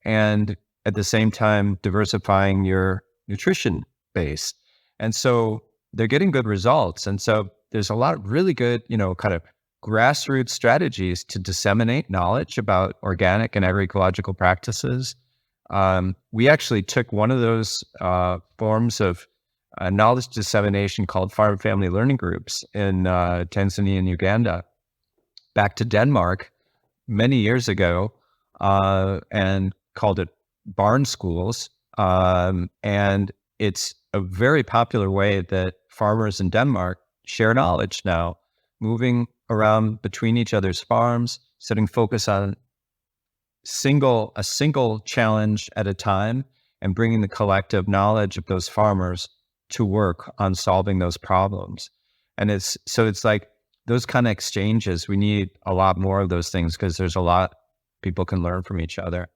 and at the same time diversifying your nutrition base. And so they're getting good results. And so there's a lot of really good, kind of grassroots strategies to disseminate knowledge about organic and agroecological practices. We actually took one of those forms of knowledge dissemination called farm family learning groups in Tanzania and Uganda back to Denmark many years ago, and called it barn schools. And it's a very popular way that farmers in Denmark share knowledge now, moving around between each other's farms, setting focus on a single challenge at a time, and bringing the collective knowledge of those farmers to work on solving those problems. And it's like those kind of exchanges, we need a lot more of those things because there's a lot people can learn from each other.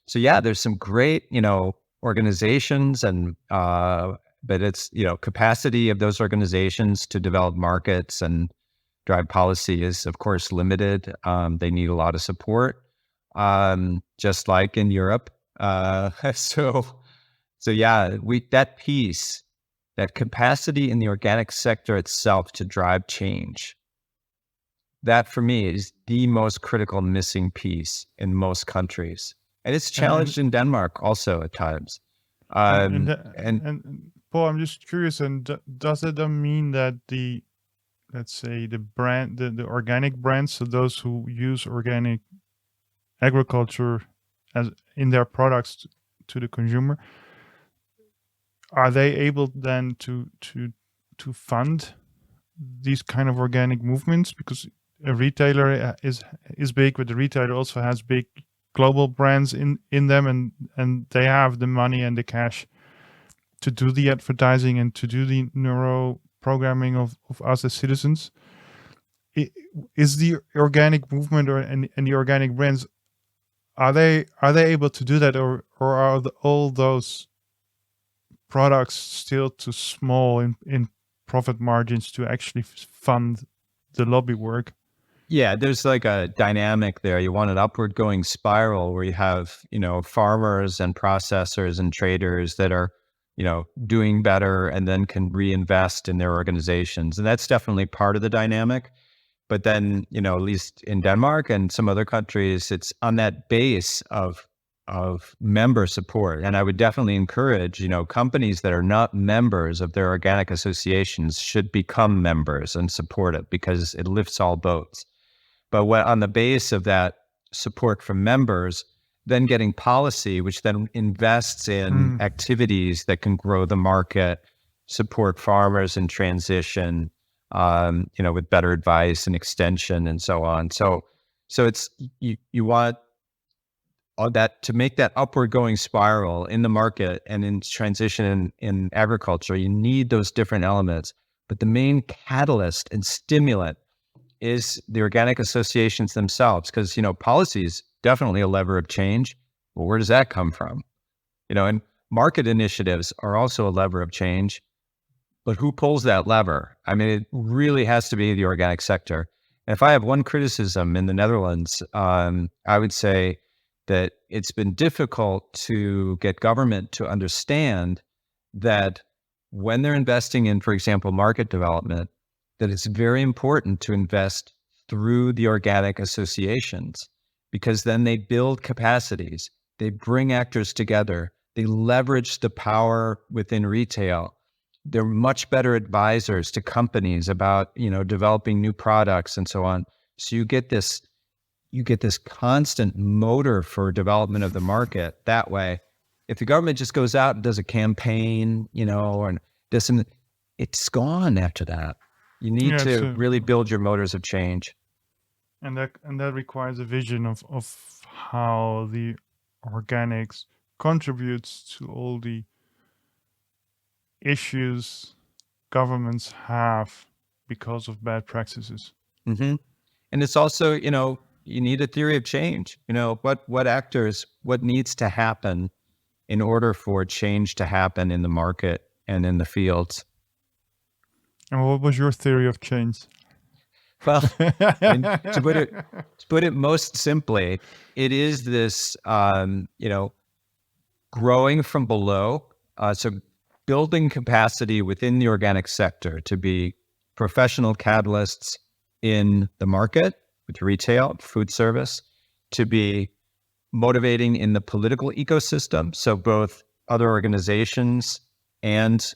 So yeah, there's some great, organizations and, but it's, capacity of those organizations to develop markets and drive policy is of course limited. They need a lot of support, just like in Europe. So yeah, that piece, that capacity in the organic sector itself to drive change, that for me is the most critical missing piece in most countries. And it's challenged in Denmark also at times. And Paul, I'm just curious, and does it then mean that let's say the brand, the organic brands, so those who use organic agriculture as in their products to the consumer, are they able then to fund these kind of organic movements? Because a retailer is big, but the retailer also has big global brands in them, and they have the money and the cash to do the advertising and to do the neuro programming of us as citizens. Is the organic movement and the organic brands, are they able to do that, or are all those products still too small in profit margins to actually fund the lobby work? Yeah, there's like a dynamic there. You want an upward going spiral where you have, farmers and processors and traders that are, doing better and then can reinvest in their organizations. And that's definitely part of the dynamic. But then, at least in Denmark and some other countries, it's on that base of member support. And I would definitely encourage, companies that are not members of their organic associations should become members and support it, because it lifts all boats. But on the base of that support from members, then getting policy, which then invests in activities that can grow the market, support farmers in transition, with better advice and extension and so on. So it's, you want all that to make that upward going spiral in the market and in transition in agriculture. You need those different elements, but the main catalyst and stimulant is the organic associations themselves, because, policy is definitely a lever of change. Well, where does that come from? And market initiatives are also a lever of change, but who pulls that lever? I mean, it really has to be the organic sector. And if I have one criticism in the Netherlands, I would say that it's been difficult to get government to understand that when they're investing in, for example, market development, that it's very important to invest through the organic associations, because then they build capacities, they bring actors together, they leverage the power within retail. They're much better advisors to companies about, developing new products and so on. So you get this constant motor for development of the market that way. If the government just goes out and does a campaign, or does some, it's gone after that. You need to really build your motors of change. And that requires a vision of how the organics contributes to all the issues governments have because of bad practices. Mm-hmm. And it's also, you need a theory of change. What actors, what needs to happen in order for change to happen in the market and in the fields. And what was your theory of change? Well, to put it most simply, it is this, growing from below. So building capacity within the organic sector to be professional catalysts in the market with retail, food service, to be motivating in the political ecosystem. So both other organizations and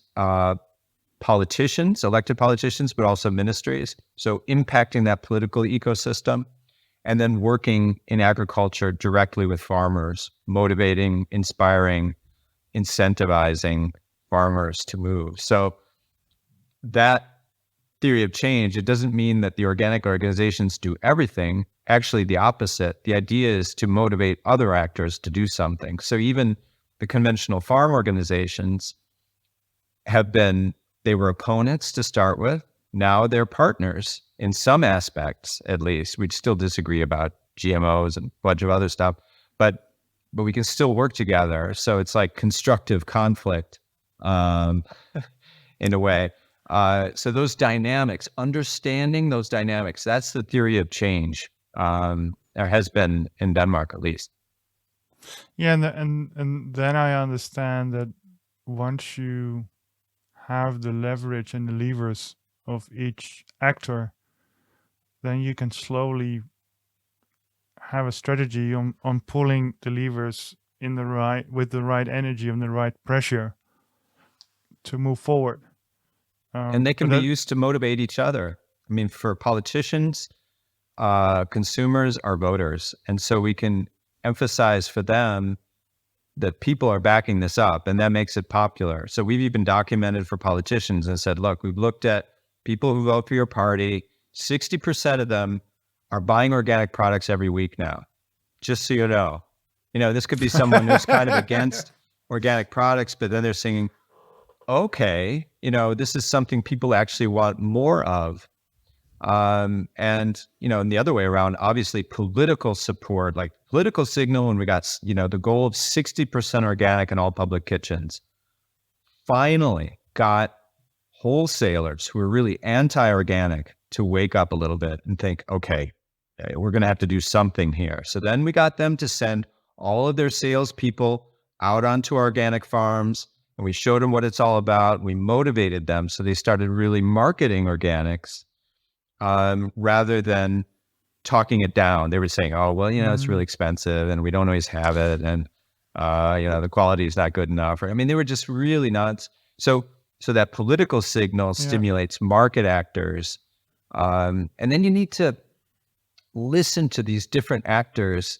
politicians, elected politicians, but also ministries. So impacting that political ecosystem, and then working in agriculture directly with farmers, motivating, inspiring, incentivizing farmers to move. So that theory of change, it doesn't mean that the organic organizations do everything. Actually, the opposite. The idea is to motivate other actors to do something. So even the conventional farm organizations they were opponents to start with. Now they're partners in some aspects, at least. We'd still disagree about GMOs and a bunch of other stuff, but but we can still work together. So it's like constructive conflict, in a way. So those dynamics, understanding those dynamics, that's the theory of change, or has been in Denmark at least. Yeah, and then I understand that once you have the leverage and the levers of each actor, then you can slowly have a strategy on pulling the levers in the right with the right energy and the right pressure to move forward. And they can be used to motivate each other. I mean, for politicians, consumers are voters. And so we can emphasize for them that people are backing this up, and that makes it popular. So we've even documented for politicians and said, look, we've looked at people who vote for your party. 60% of them are buying organic products every week now, just so you know. You know, this could be someone who's kind of against organic products, but then they're saying, okay, you know, this is something people actually want more of. And, you know, and the other way around, obviously political support, like political signal, when we got, you know, the goal of 60% organic in all public kitchens, finally got wholesalers who are really anti-organic to wake up a little bit and think, okay, we're going to have to do something here. So then we got them to send all of their salespeople out onto organic farms, and we showed them what it's all about. We motivated them. So they started really marketing organics, rather than talking it down. They were saying, oh, well, you know, it's really expensive and we don't always have it. And, you know, the quality is not good enough. I mean, they were just really nuts. So that political signal stimulates market actors. And then you need to listen to these different actors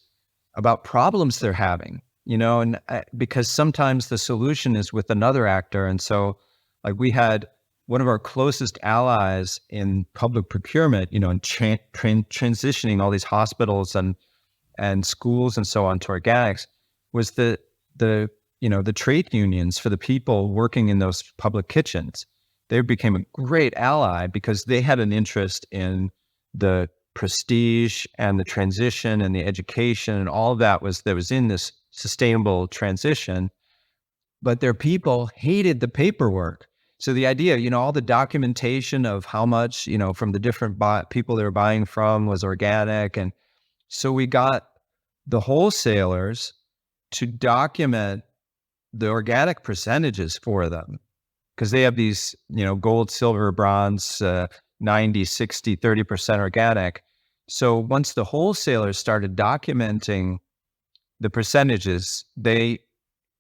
about problems they're having, you know, and because sometimes the solution is with another actor. And so like we had one of our closest allies in public procurement, you know, in transitioning all these hospitals and schools and so on to organics, was the you know, the trade unions for the people working in those public kitchens. They became a great ally because they had an interest in the prestige and the transition and the education and all of that was in this sustainable transition. But their people hated the paperwork. So the idea, you know, all the documentation of how much, you know, from the different people they were buying from was organic. And so we got the wholesalers to document the organic percentages for them, because they have these, you know, gold, silver, bronze, 90, 60, 30% organic. So once the wholesalers started documenting the percentages,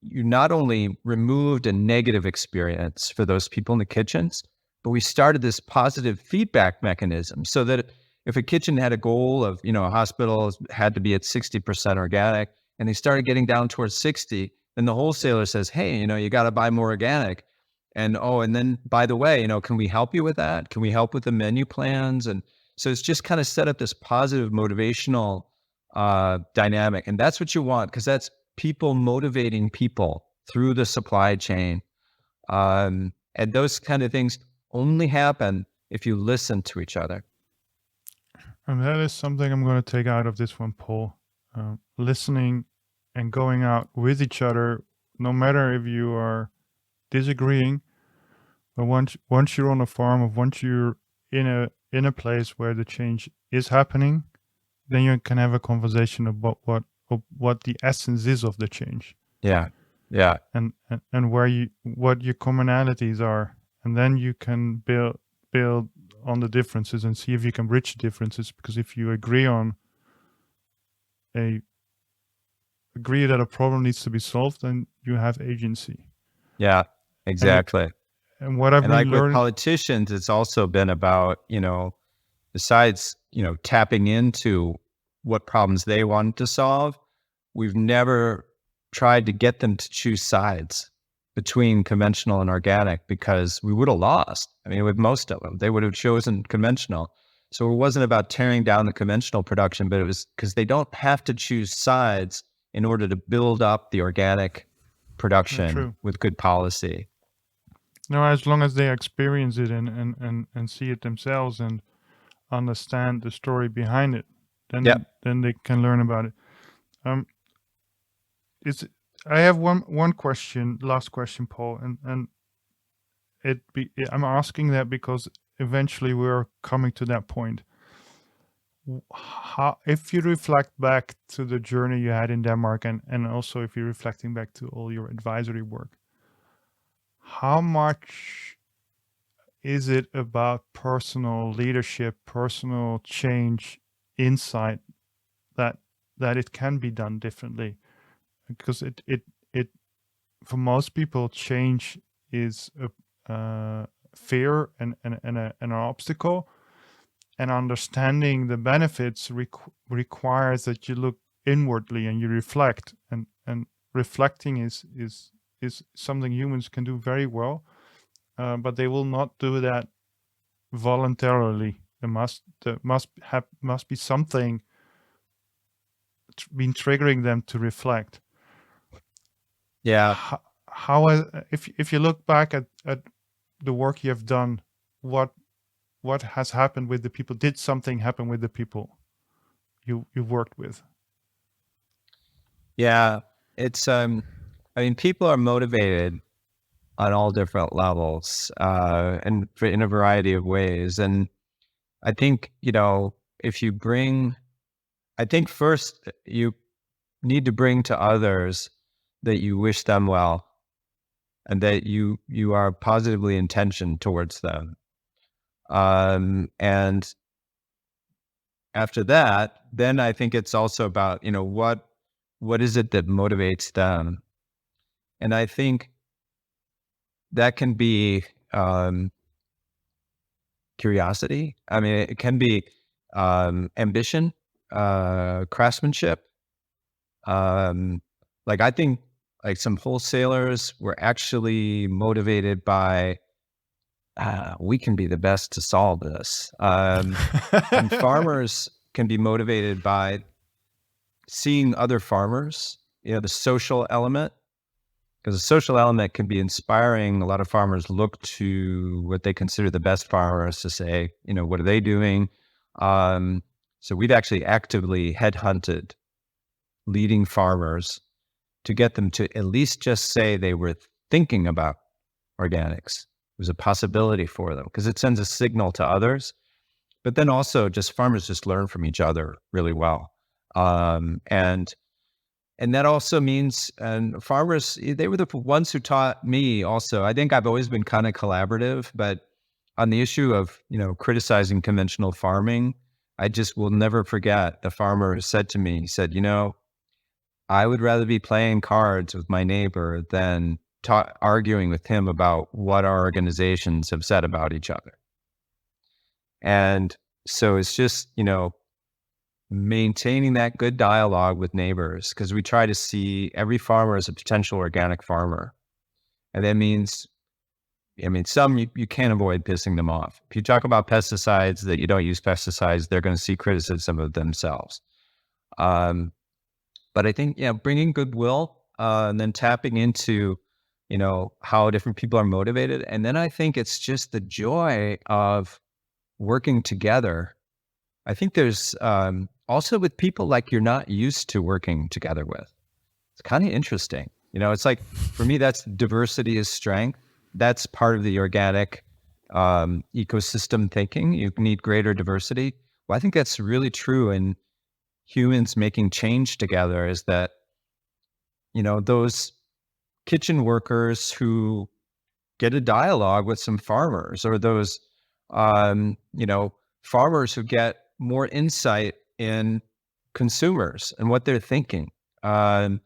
you not only removed a negative experience for those people in the kitchens, but we started this positive feedback mechanism so that if a kitchen had a goal of, you know, a hospital had to be at 60% organic and they started getting down towards 60, then the wholesaler says, hey, you know, you got to buy more organic. And, oh, and then by the way, you know, can we help you with that? Can we help with the menu plans? And so it's just kind of set up this positive motivational dynamic. And that's what you want, because that's people motivating people through the supply chain. And those kind of things only happen if you listen to each other. And that is something I'm going to take out of this one, Paul. Listening and going out with each other, no matter if you are disagreeing, but once you're on a farm, or once you're in a place where the change is happening, then you can have a conversation about what the essence is of the change. Yeah. And what your commonalities are, and then you can build on the differences and see if you can bridge differences. Because if you agree that a problem needs to be solved, then you have agency. Yeah, exactly. And what I've been like learning, with politicians, it's also been about, you know, besides, you know, tapping into what problems they want to solve, we've never tried to get them to choose sides between conventional and organic, because we would have lost. I mean, with most of them, they would have chosen conventional. So it wasn't about tearing down the conventional production, but it was because they don't have to choose sides in order to build up the organic production with good policy. No, as long as they experience it and see it themselves and understand the story behind it, then they can learn about it. I have one question, last question, Paul, and I'm asking that because eventually we're coming to that point. How, if you reflect back to the journey you had in Denmark, and also if you're reflecting back to all your advisory work, how much is it about personal leadership, personal change, insight that it can be done differently? Because it for most people, change is a fear and an obstacle, and understanding the benefits requires that you look inwardly and you reflect, and reflecting is something humans can do very well, but they will not do that voluntarily. There must be something been triggering them to reflect. Yeah. How if you look back at the work you have done, what has happened with the people? Did something happen with the people you worked with? Yeah, it's I mean, people are motivated on all different levels, and in a variety of ways. And I think, if you I think first you need to bring to others that you wish them well, and that you are positively intentioned towards them. And after that, then I think it's also about, what is it that motivates them? And I think that can be curiosity. I mean, it can be ambition, craftsmanship. Like, I think like some wholesalers were actually motivated by, we can be the best to solve this. And farmers can be motivated by seeing other farmers, the social element. Because the social element can be inspiring. A lot of farmers look to what they consider the best farmers to say, what are they doing? So we'd actually actively headhunted leading farmers to get them to at least just say they were thinking about organics. It was a possibility for them because it sends a signal to others. But then also just farmers just learn from each other really well. And that also means, and farmers, they were the ones who taught me also. I think I've always been kind of collaborative, but on the issue of, criticizing conventional farming, I just will never forget the farmer who said to me, he said, I would rather be playing cards with my neighbor than arguing with him about what our organizations have said about each other. And so it's just, maintaining that good dialogue with neighbors, because we try to see every farmer as a potential organic farmer. And that means, some you can't avoid pissing them off. If you talk about pesticides, that you don't use pesticides, they're going to see criticism of themselves. But I think, bringing goodwill, and then tapping into, how different people are motivated. And then I think it's just the joy of working together. I think there's also with people like you're not used to working together with. It's kind of interesting. It's like, for me, that's diversity is strength. That's part of the organic ecosystem thinking. You need greater diversity. Well, I think that's really true in humans making change together, is that, those kitchen workers who get a dialogue with some farmers, or those, farmers who get more insight in consumers and what they're thinking, and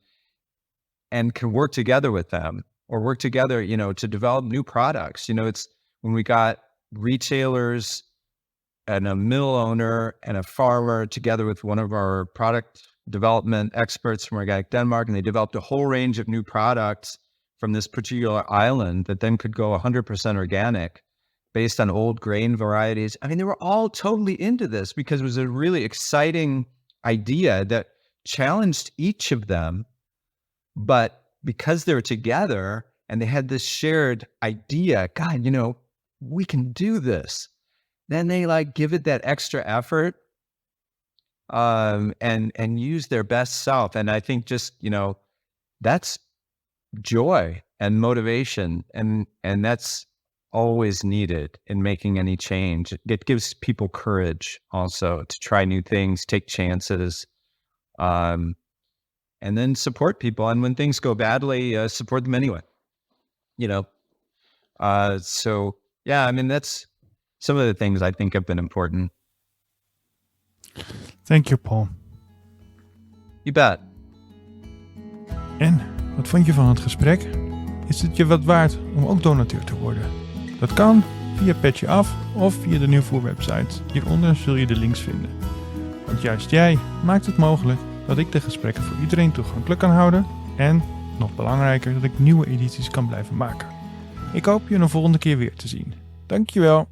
can work together with them, or work together, to develop new products. It's when we got retailers and a mill owner and a farmer together with one of our product development experts from Organic Denmark, and they developed a whole range of new products from this particular island that then could go 100% organic, based on old grain varieties. I mean, they were all totally into this because it was a really exciting idea that challenged each of them. But because they were together and they had this shared idea, God, we can do this. Then they give it that extra effort, and use their best self. And I think just, that's joy and motivation. And that's always needed in making any change. It gives people courage also to try new things, take chances, and then support people. And when things go badly, support them anyway. So yeah, I mean, that's some of the things I think have been important. Thank you, Paul. You bet. En wat vond je van het gesprek? Is het je wat waard om ook donateur te worden? Dat kan via Petje Af of via de Nieuwvoer website. Hieronder zul je de links vinden. Want juist jij maakt het mogelijk dat ik de gesprekken voor iedereen toegankelijk kan houden. En, nog belangrijker, dat ik nieuwe edities kan blijven maken. Ik hoop je een volgende keer weer te zien. Dankjewel.